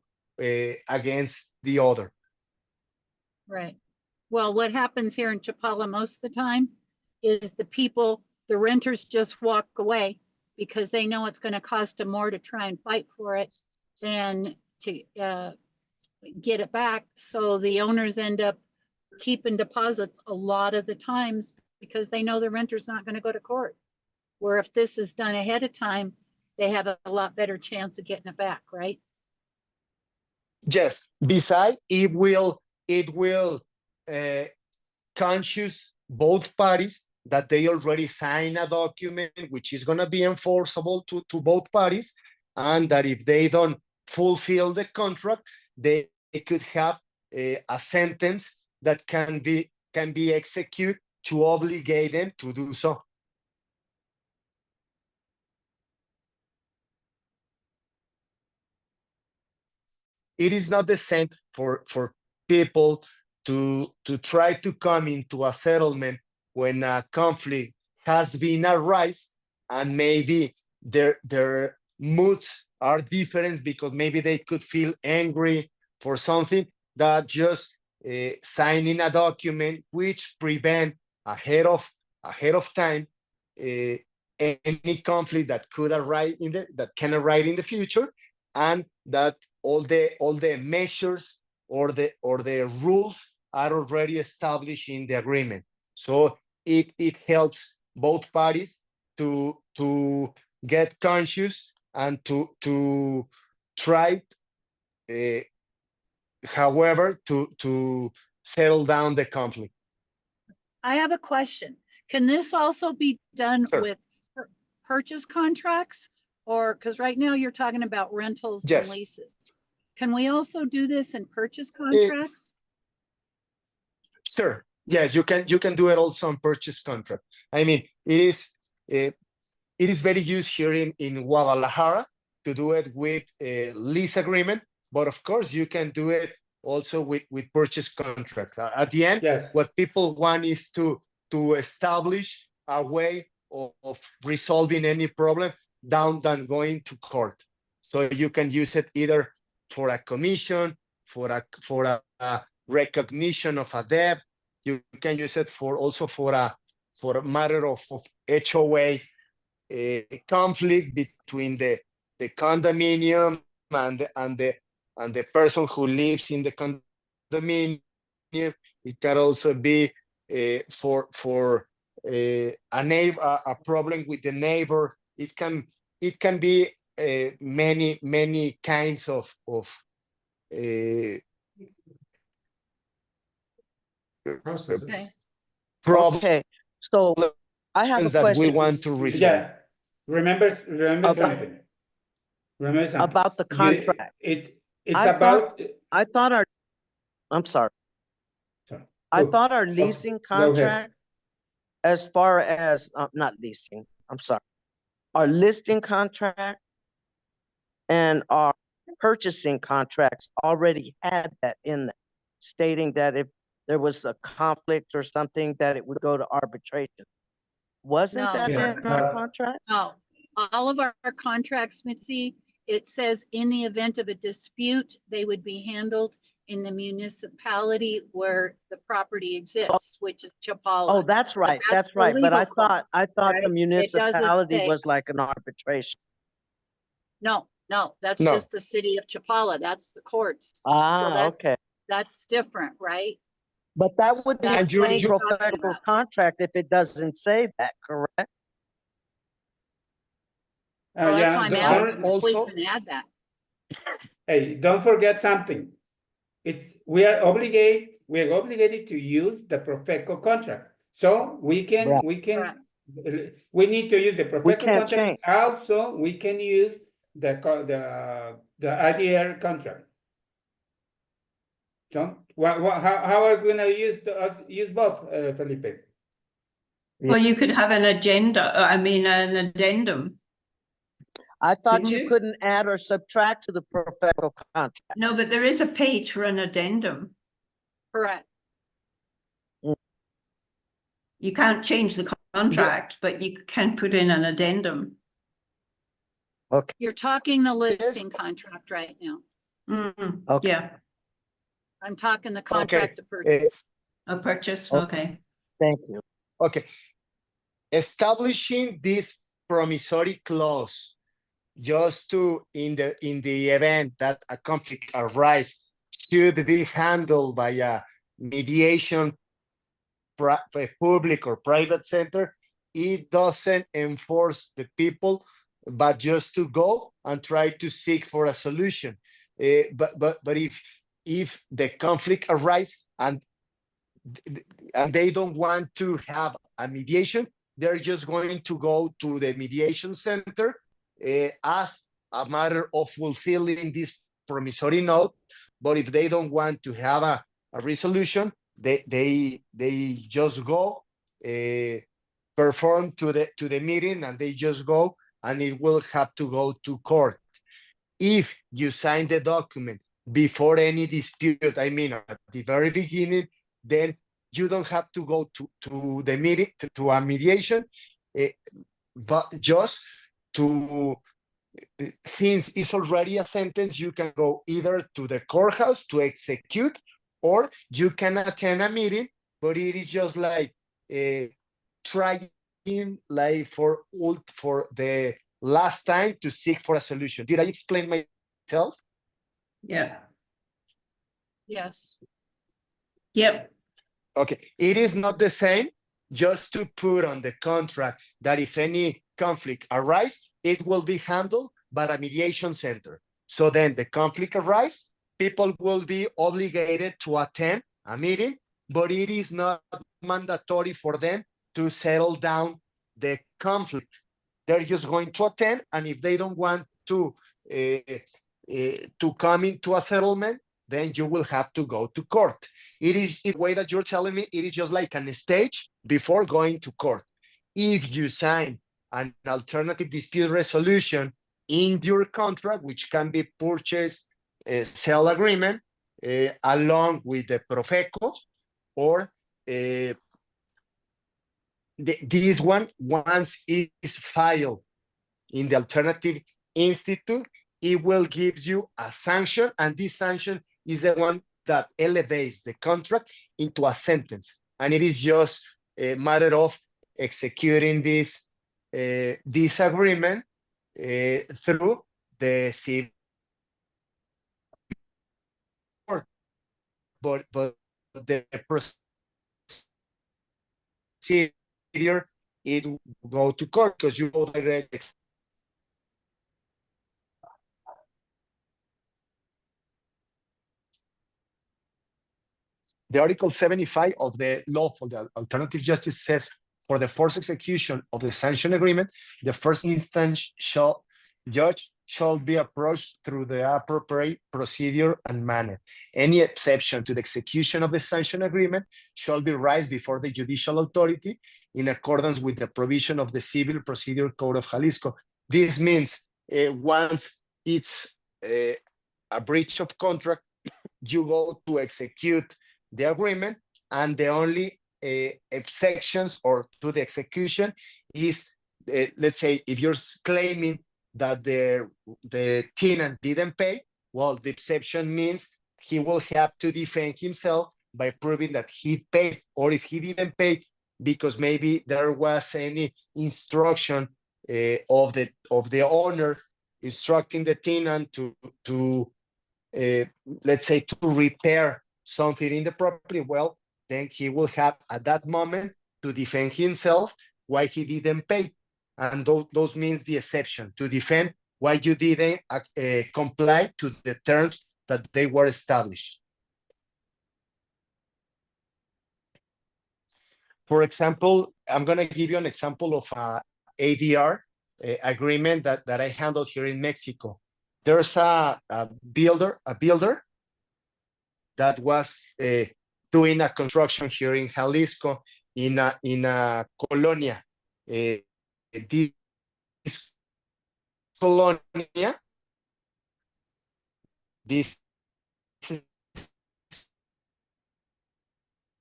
against the other. Right. Well, what happens here in Chapala most of the time is the renters just walk away because they know it's going to cost them more to try and fight for it than to get it back. So the owners end up keeping deposits a lot of the times because they know the renter's not going to go to court. Where if this is done ahead of time, they have a lot better chance of getting it back, right? Yes. Besides, it will conscious both parties that they already sign a document which is going to be enforceable to both parties, and that if they don't fulfill the contract, they could have a sentence that can be executed to obligate them to do so. It is not the same for people to try to come into a settlement when a conflict has been arise, and maybe their moods are different because maybe they could feel angry for something, that just signing a document which prevent ahead of time any conflict that could arise that can arise in the future, and that all the measures or the rules are already established in the agreement. So it helps both parties to get conscious and to try, however, to settle down the conflict. I have a question. Can this also be done Sure. with purchase contracts? Or, because right now you're talking about rentals and Yes. leases. Can we also do this in purchase contracts? Sure. Yes, you can do it also on purchase contract. I mean, it is very used here in Guadalajara to do it with a lease agreement, but of course you can do it also with purchase contract. At the end, Yes. what people want is to establish a way of resolving any problem than going to court. So you can use it either for a commission, for a recognition of a debt. You can use it for a matter of HOA conflict between the condominium and the person who lives in the condominium. It can also be for a problem with the neighbor. It can be many kinds of Processes. Okay. problems Okay, so I have a that we question want to resolve. Yeah, remember About- something. Remember something. about the contract. It's I about. I thought I'm sorry. Sorry. I Go. thought our leasing Go ahead. contract, as far as, not leasing, I'm sorry, our listing contract and our purchasing contracts already had that in there, stating that if there was a conflict or something, that it would go to arbitration. Wasn't No. that Yeah, in our contract? No, all of our contracts, Mitzi, it says in the event of a dispute, they would be handled in the municipality where the property exists, which is Chapala. Oh, that's right, that's that's the right, but I legal cost, thought right? the It doesn't municipality say- was like an arbitration. No, that's No. just the city of Chapala. That's the courts. Ah, okay, That's different, right? but that would be the That's what same you're talking Profeco's about. contract if it doesn't say that, correct? Well, that's Yeah, why I'm don't- asking if we also- can add that. Hey, don't forget something. We are obligated to use the Profeco contract. So we need to use the Profeco can't contract. change. Also, we can use the IDR contract. John, how are we gonna use both, Felipe? Well, you could have an agenda, I mean, an addendum. I thought Couldn't you you? couldn't add or subtract to the professional contract. No, but there is a page for an addendum. Correct. You can't change the contract, but you can put in an addendum. Okay, You're talking the listing contract right now. Okay. Yeah, I'm talking the Okay. contract to purchase. a purchase, Okay. okay. thank you. Okay. Establishing this promissory clause just to in the event that a conflict arises should be handled by a mediation public or private center. It doesn't enforce the people, but just to go and try to seek for a solution. But if the conflict arises and they don't want to have a mediation, they're just going to go to the mediation center as a matter of fulfilling this promissory note. But if they don't want to have a resolution, they just go perform to the meeting, and they just go, and it will have to go to court. If you sign the document before any dispute, I mean at the very beginning, then you don't have to go to the meeting to a mediation, but just to since it's already a sentence, you can go either to the courthouse to execute, or you can attend a meeting, but it is just like trying like for the last time to seek for a solution. Did I explain myself? Yeah, Yes. yep, Okay, it is not the same just to put on the contract that if any conflict arises, it will be handled by a mediation center. So then the conflict arises, people will be obligated to attend a meeting, but it is not mandatory for them to settle down the conflict. They're just going to attend, and if they don't want to come into a settlement, then you will have to go to court. It is the way that you're telling me, it is just like an stage before going to court. If you sign an alternative dispute resolution in your contract, which can be purchase sale agreement along with the Profeco, or this one, once it is filed in the alternative institute, it will give you a sanction, and this sanction is the one that elevates the contract into a sentence. And it is just a matter of executing this agreement through the civil court. But the procedure, it will go to court because you go direct. The Article 75 of the law for the alternative justice says, for the forced execution of the sanction agreement, the first instance judge shall be approached through the appropriate procedure and manner. Any exception to the execution of the sanction agreement shall be raised before the judicial authority in accordance with the provision of the Civil Procedure Code of Jalisco. This means once it's a breach of contract, you go to execute the agreement, and the only exceptions or to the execution is, let's say, if you're claiming that the tenant didn't pay, well, the exception means he will have to defend himself by proving that he paid, or if he didn't pay because maybe there was any instruction of the owner instructing the tenant to let's say to repair something in the property, well, then he will have at that moment to defend himself why he didn't pay. And those means the exception, to defend why you didn't comply to the terms that they were established. For example, I'm going to give you an example of a ADR agreement that I handled here in Mexico. There's a builder that was doing a construction here in Jalisco in a colonia. This colonia, this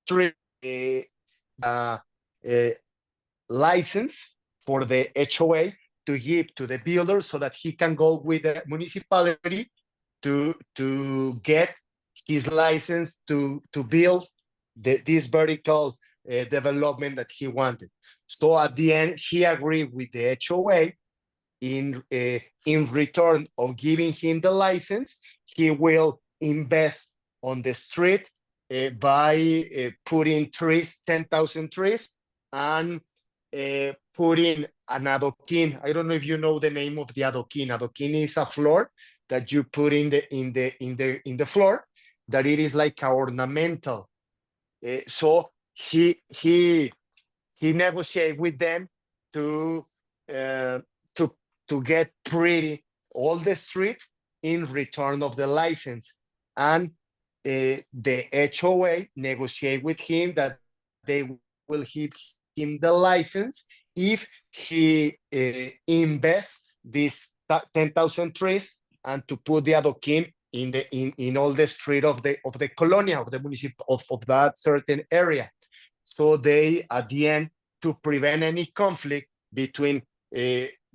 street license for the HOA to give to the builder so that he can go with the municipality to get his license to build this vertical development that he wanted. So at the end, he agreed with the HOA in return of giving him the license, he will invest on the street by putting trees, 10,000 trees, and putting an adoquin. I don't know if you know the name of the adoquin. Adoquin is a floor that you put in the floor, that it is like a ornamental. So he negotiated with them to get pretty all the street in return of the license, and the HOA negotiate with him that they will give him the license if he invests these 10,000 trees and to put the adoquin in all the street of the colonia of the municipal of that certain area. So they at the end, to prevent any conflict between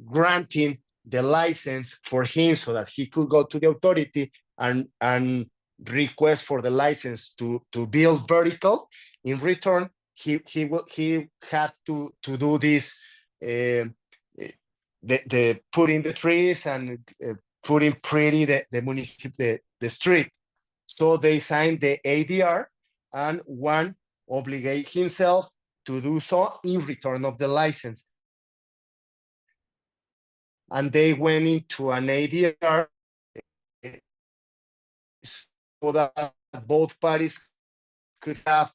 granting the license for him so that he could go to the authority and request for the license to build vertical, in return he had to do this the putting the trees and putting pretty the street. So they signed the ADR, and one obligate himself to do so in return of the license. And they went into an ADR so that both parties could have,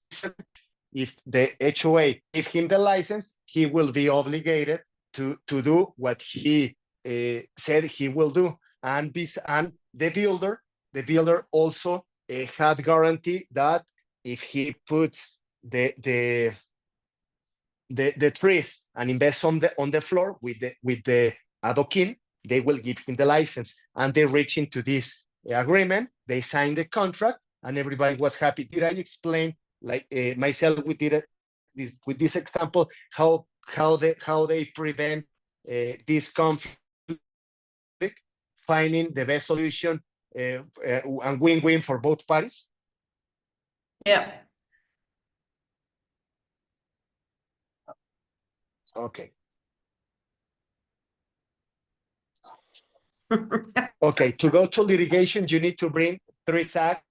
if the HOA give him the license, he will be obligated to do what he said he will do. And the builder also had guarantee that if he puts the trees and invests on the floor with the adoquin, they will give him the license. And they reach into this agreement, they signed the contract, and everybody was happy. Did I explain, like myself, we did it with this example, how they prevent this conflict, finding the best solution and win-win for both parties? Yeah. Okay. Okay, to go to litigation, you need to bring 3 sacks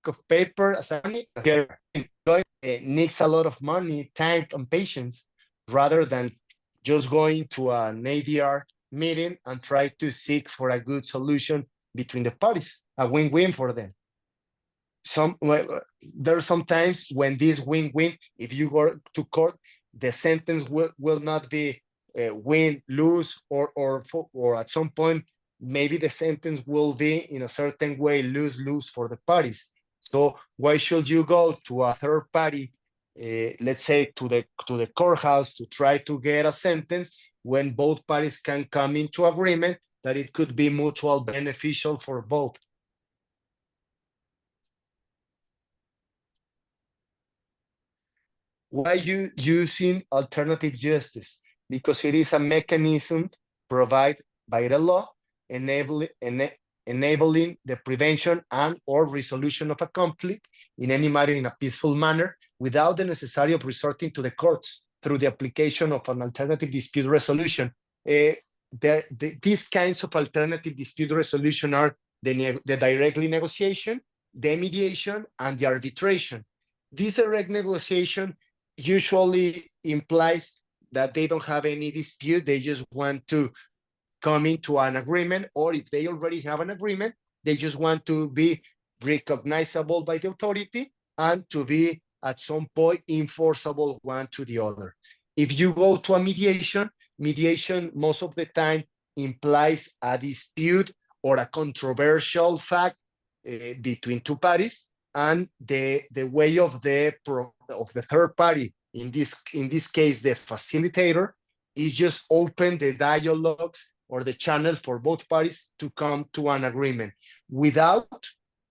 of paper. Needs a lot of money, time, and patience, rather than just going to an ADR meeting and try to seek for a good solution between the parties, a win-win for them. There are some times when this win-win, if you go to court, the sentence will not be win, lose, or at some point, maybe the sentence will be in a certain way lose for the parties. So why should you go to a third party, let's say to the courthouse, to try to get a sentence when both parties can come into agreement that it could be mutual beneficial for both? Why you using alternative justice? Because it is a mechanism provided by the law, enabling the prevention and or resolution of a conflict in any matter in a peaceful manner, without the necessity of resorting to the courts through the application of an alternative dispute resolution. These kinds of alternative dispute resolution are the directly negotiation, the mediation, and the arbitration. This direct negotiation usually implies that they don't have any dispute, they just want to come into an agreement, or if they already have an agreement, they just want to be recognizable by the authority and to be at some point enforceable one to the other. If you go to a mediation, most of the time implies a dispute or a controversial fact between two parties, and the way of the third party, in this case the facilitator, is just open the dialogues or the channel for both parties to come to an agreement without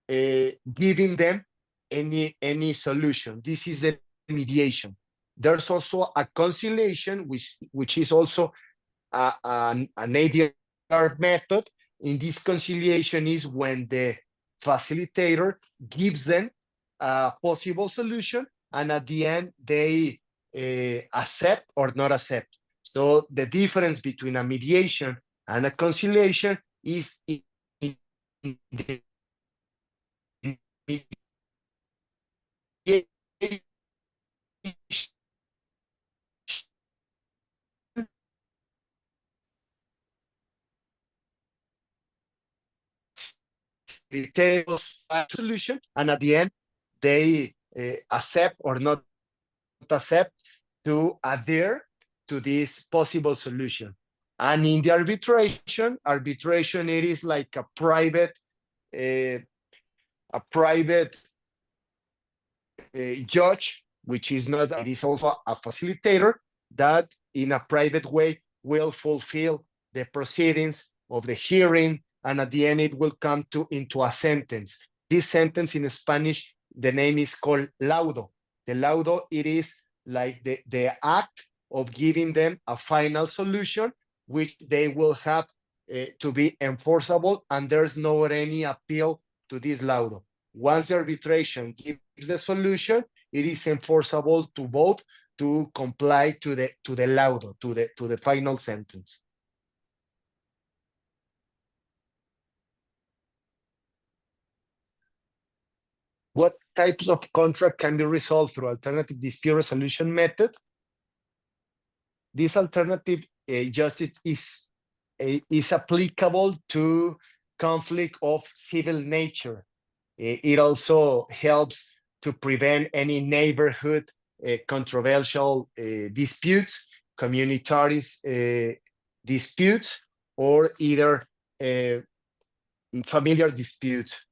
giving them any solution. This is the mediation. There's also a conciliation, which is also an ADR method. In this conciliation is when the facilitator gives them a possible solution, and at the end they accept or not accept. So the difference between a mediation and a conciliation is in the tables a solution, and at the end they accept or not accept to adhere to this possible solution. And in the arbitration it is like a private judge, which is not, it is also a facilitator that in a private way will fulfill the proceedings of the hearing, and at the end it will come into a sentence. This sentence in Spanish, the name is called laudo. The laudo, it is like the act of giving them a final solution, which they will have to be enforceable, and there's no any appeal to this laudo. Once the arbitration gives the solution, it is enforceable to both to comply to the laudo, to the final sentence. What types of contract can be resolved through alternative dispute resolution method? This alternative justice is applicable to conflict of civil nature. It also helps to prevent any neighborhood controversial disputes, communitarian disputes, or either familiar disputes.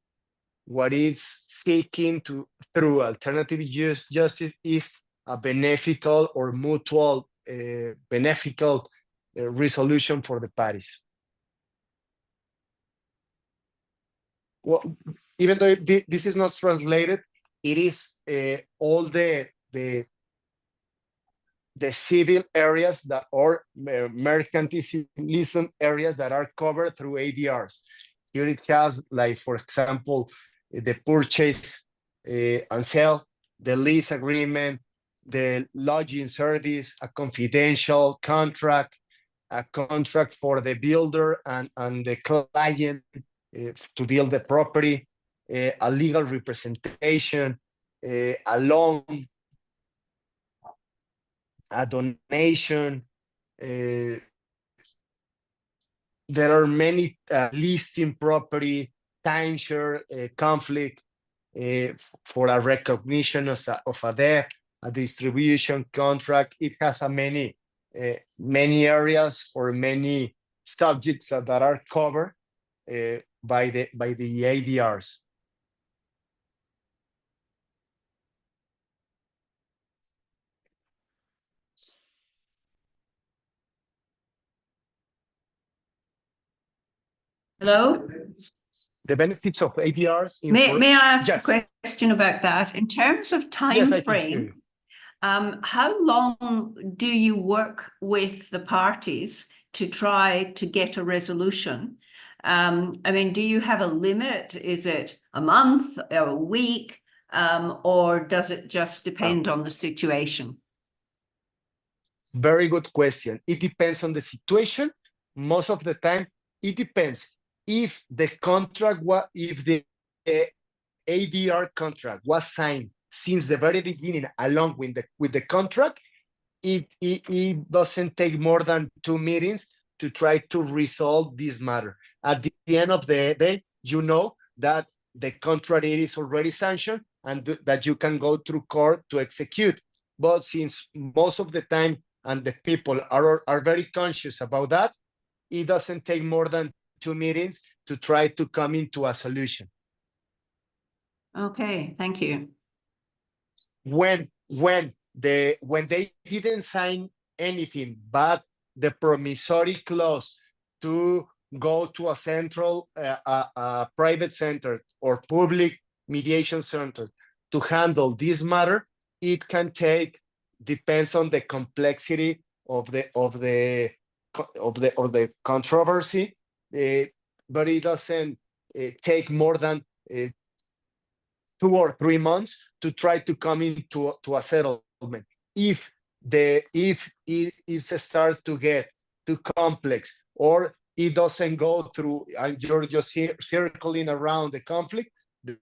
What it's seeking through alternative justice is a beneficial or mutual beneficial resolution for the parties. Well, even though this is not translated, it is all the civil areas that are mercantilism areas that are covered through ADRs. Here it has, like, for example, the purchase and sale, the lease agreement, the lodging service, a confidential contract, a contract for the builder and the client to build the property, a legal representation, a loan, a donation. There are many listing property, timeshare, conflict for a recognition of a debt, a distribution contract. It has a many areas or many subjects that are covered by the ADRs. Hello? The benefits of ADRs. May I ask Yes. a question about that? In terms of time Yes, I can hear frame, you. how long do you work with the parties to try to get a resolution? I mean, do you have a limit? Is it a month, a week, or does it just depend on the situation? Very good question. It depends on the situation. Most of the time, it depends. If the contract if the ADR contract was signed since the very beginning, along with the contract, it doesn't take more than 2 meetings to try to resolve this matter. At the end of the day, you know that the contract is already sanctioned and that you can go through court to execute. But since most of the time and the people are very conscious about that, it doesn't take more than 2 meetings to try to come into a solution. Okay, thank you. When they didn't sign anything but the promissory clause to go to a central a private center or public mediation center to handle this matter, it can take, depends on the complexity of the controversy, but it doesn't take more than 2 or 3 months to try to come into a settlement. If it starts to get too complex, or it doesn't go through and you're just circling around the conflict,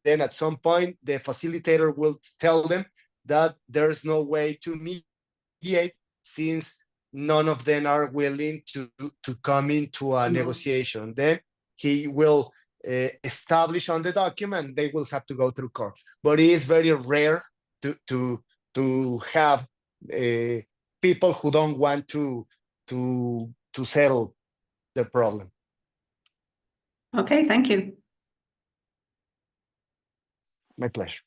then at some point the facilitator will tell them that there's no way to mediate, since none of them are willing to come into a negotiation. Then he will establish on the document, they will have to go through court. But it is very rare to have people who don't want to settle the problem. Okay, thank you. My pleasure.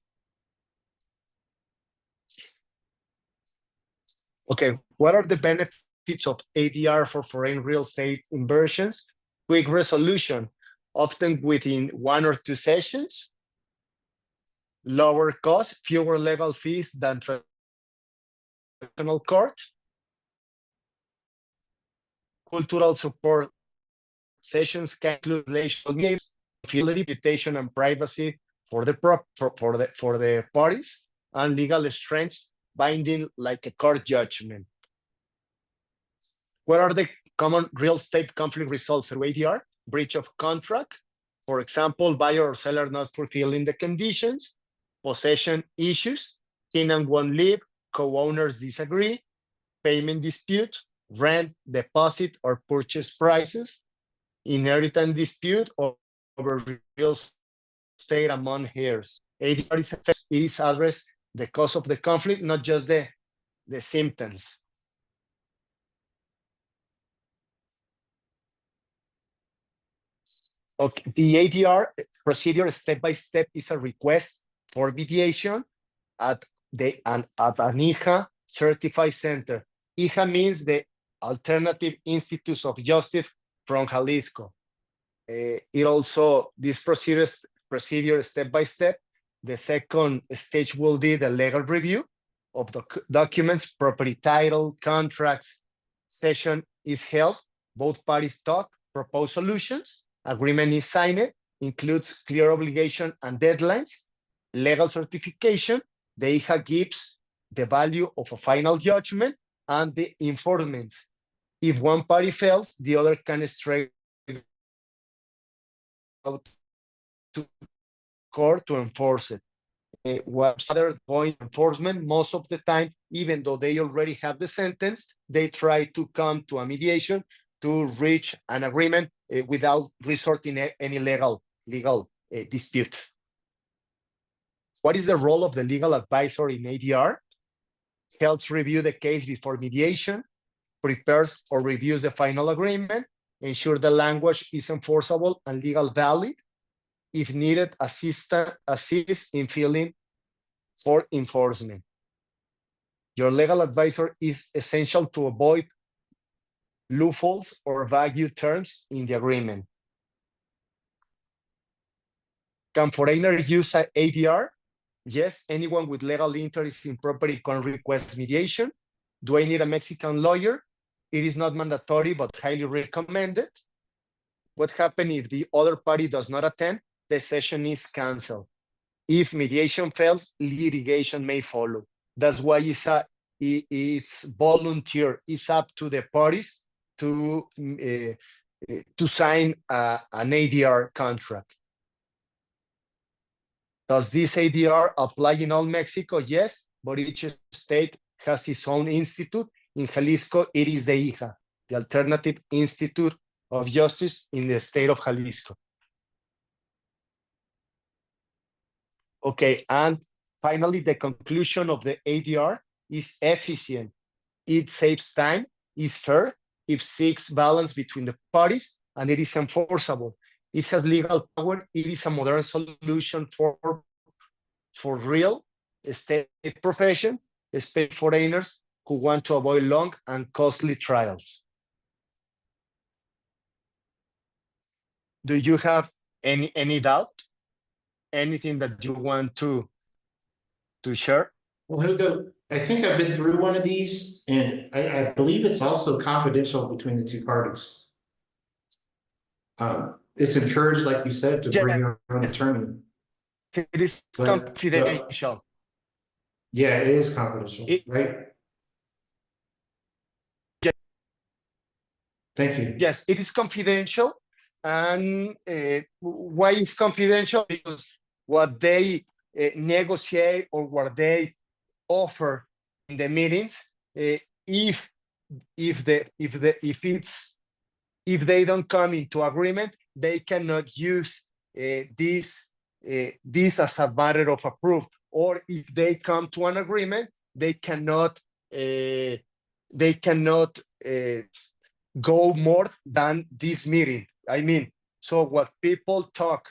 Okay, what are the benefits of ADR for foreign real estate inversions? Quick resolution, often within 1 or 2 sessions. Lower cost, fewer legal fees than traditional court. Cultural support sessions can include relational games, reputation and privacy for the parties, and legal strength binding like a court judgment. What are the common real estate conflict resolved through ADR? Breach of contract, for example, buyer or seller not fulfilling the conditions. Possession issues, tenant won't leave, co-owners disagree, payment dispute, rent, deposit, or purchase prices, inheritance dispute over real estate among heirs. ADR is address the cause of the conflict, not just the symptoms. Okay, the ADR procedure step by step is a request for mediation at an IJA certified center. IJA means the Alternative Institutes of Justice from Jalisco. It also, this procedure step by step. The second stage will be the legal review of the documents, property title, contracts. Session is held. Both parties talk, propose solutions. Agreement is signed, includes clear obligation and deadlines. Legal certification, the IJA gives the value of a final judgment and the enforcement. If one party fails, the other can straight out to court to enforce it. What's other point, enforcement, most of the time, even though they already have the sentence, they try to come to a mediation to reach an agreement without resorting to any legal dispute. What is the role of the legal advisor in ADR? Helps review the case before mediation, prepares or reviews the final agreement, ensure the language is enforceable and legal valid. If needed, assist in filling for enforcement. Your legal advisor is essential to avoid loopholes or vague terms in the agreement. Can foreigners use ADR? Yes, anyone with legal interest in property can request mediation. Do I need a Mexican lawyer? It is not mandatory, but highly recommended. What happens if the other party does not attend? The session is canceled. If mediation fails, litigation may follow. That's why it's volunteer. It's up to the parties to sign an ADR contract. Does this ADR apply in all Mexico? Yes, but each state has its own institute. In Jalisco, it is the IJA, the Alternative Institute of Justice in the state of Jalisco. Okay, and finally, the conclusion of the ADR is efficient. it saves time, is fair, it seeks balance between the parties, and it is enforceable. It has legal power. It is a modern solution for real estate profession, especially foreigners who want to avoid long and costly trials. Do you have any doubt? Anything that you want to share? Well, Hugo, I think I've been through one of these, and I believe it's also confidential between the two parties. It's encouraged, like you said, to bring your own attorney. It is confidential. Yeah, it is confidential, right? Yeah. Thank you. Yes, it is confidential. And why is confidential? Because what they negotiate or what they offer in the meetings, if they don't come into agreement, they cannot use this as a matter of approval. Or if they come to an agreement, they cannot go more than this meeting. I mean, so what people talk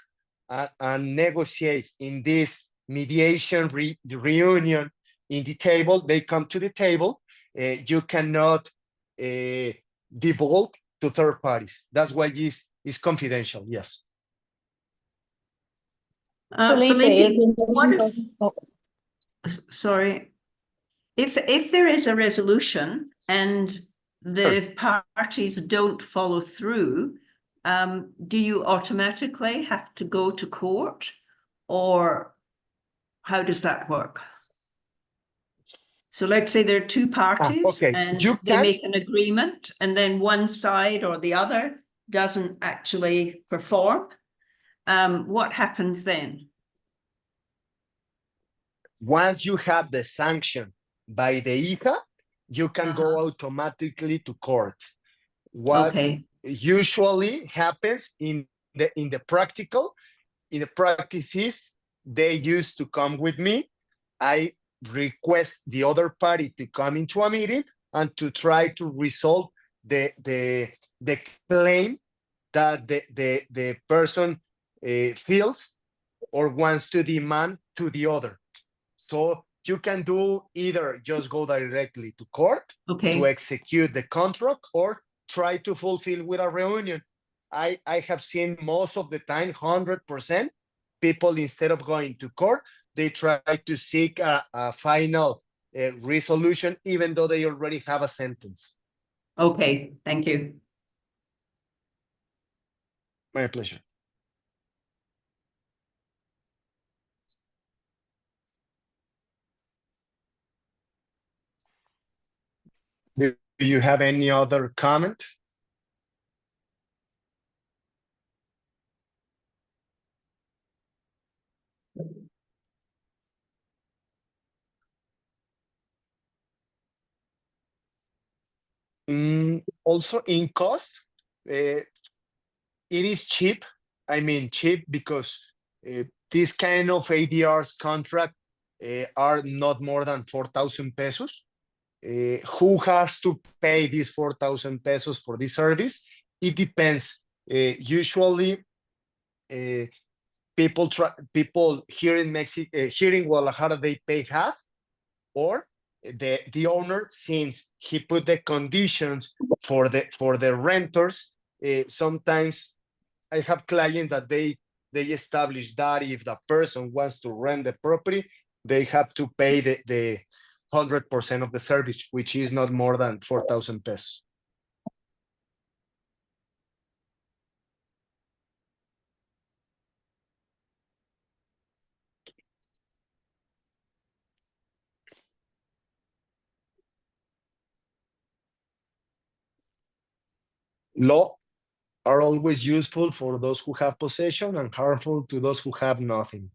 and negotiate in this mediation reunion in the table, they come to the table. You cannot divulge to third parties. That's why it's confidential. Yes. Felipe, what if, sorry, if there is a resolution and the parties don't follow through, do you automatically have to go to court, or how does that work? So let's say there are two parties and they make an agreement, and then one side or the other doesn't actually perform. What happens then? Once you have the sanction by the IJA, you can go automatically to court. What usually happens in the practice is they used to come with me. I request the other party to come into a meeting and to try to resolve the claim that the person feels or wants to demand to the other. So you can do either just go directly to court to execute the contract, or try to fulfill with a reunion. I have seen most of the time, 100%, people, instead of going to court, they try to seek a final resolution, even though they already have a sentence. Okay, thank you. My pleasure. Do you have any other comment? Also in cost, it is cheap. I mean cheap because this kind of ADRs contract are not more than 4,000 pesos. Who has to pay these 4,000 pesos for this service? It depends. Usually, people here in Mexico, here in Guadalajara, they pay half, or the owner, since he put the conditions for the renters. Sometimes I have clients that they establish that if the person wants to rent the property, they have to pay the 100% of the service, which is not more than 4,000 pesos. Law are always useful for those who have possession and harmful to those who have nothing.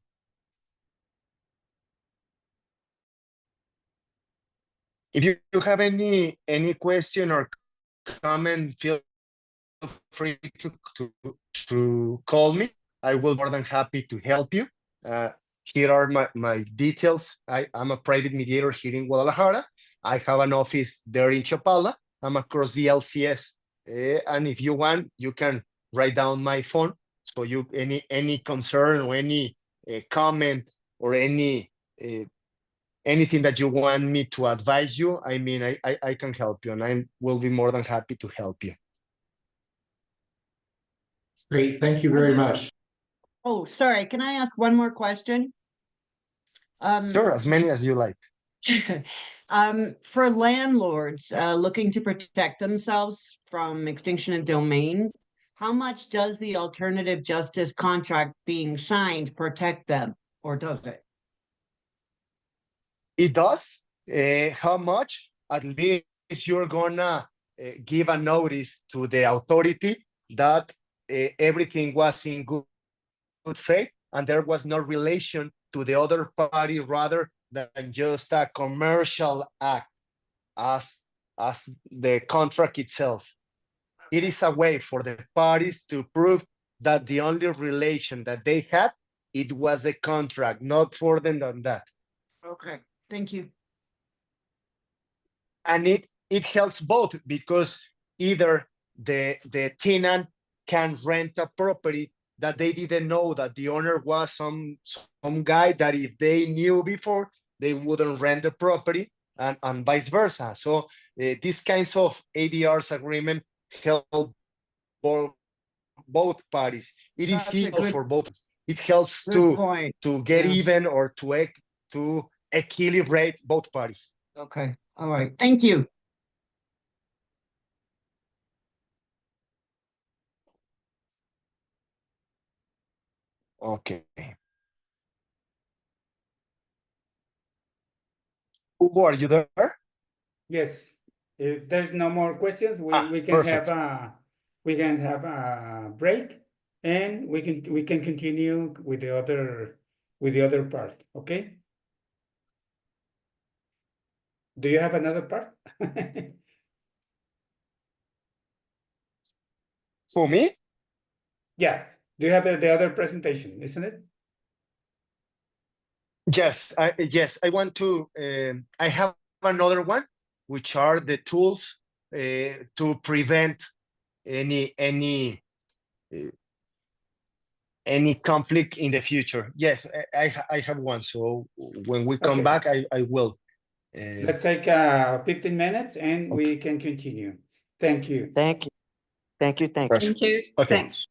If you have any question or comment, feel free to call me. I will be more than happy to help you. Here are my details. I'm a private mediator here in Guadalajara. I have an office there in Chapala. I'm across the LCS. And if you want, you can write down my phone. So you any concern or any comment or any anything that you want me to advise you, I mean, I can help you, and I will be more than happy to help you. Great, thank you very much. Oh, sorry, can I ask one more question? Sure, as many as you like. For landlords, looking to protect themselves from extinction of domain, how much does the alternative justice contract being signed protect them, or does it? It does. How much? At least you're gonna give a notice to the authority that everything was in good faith and there was no relation to the other party rather than just a commercial act as the contract itself. It is a way for the parties to prove that the only relation that they had, it was a contract, not further than that. Okay, thank you. And it helps both because either the tenant can rent a property that they didn't know that the owner was some guy that if they knew before, they wouldn't rent the property, and vice versa. So these kinds of ADRs agreement help both parties. It is That's a equal good- for both. It helps Good point. to get Yeah. even or to equilibrate both parties. Okay, all right, thank you. Okay. Hugo, are you there? Yes, if there's no more questions, we can perfect. have a break, and we can continue with the other part, okay? Do you have another part? For me? Yes, do you have the other presentation, isn't it? Yes, I want to. I have another one, which are the tools to prevent any conflict in the future. Yes, I have one. So when we come Okay. back, I will. Let's take 15 minutes and we can continue. Thank you. Thank you. Thank you. Thank you. Perfect. Thank you. Okay. Thanks.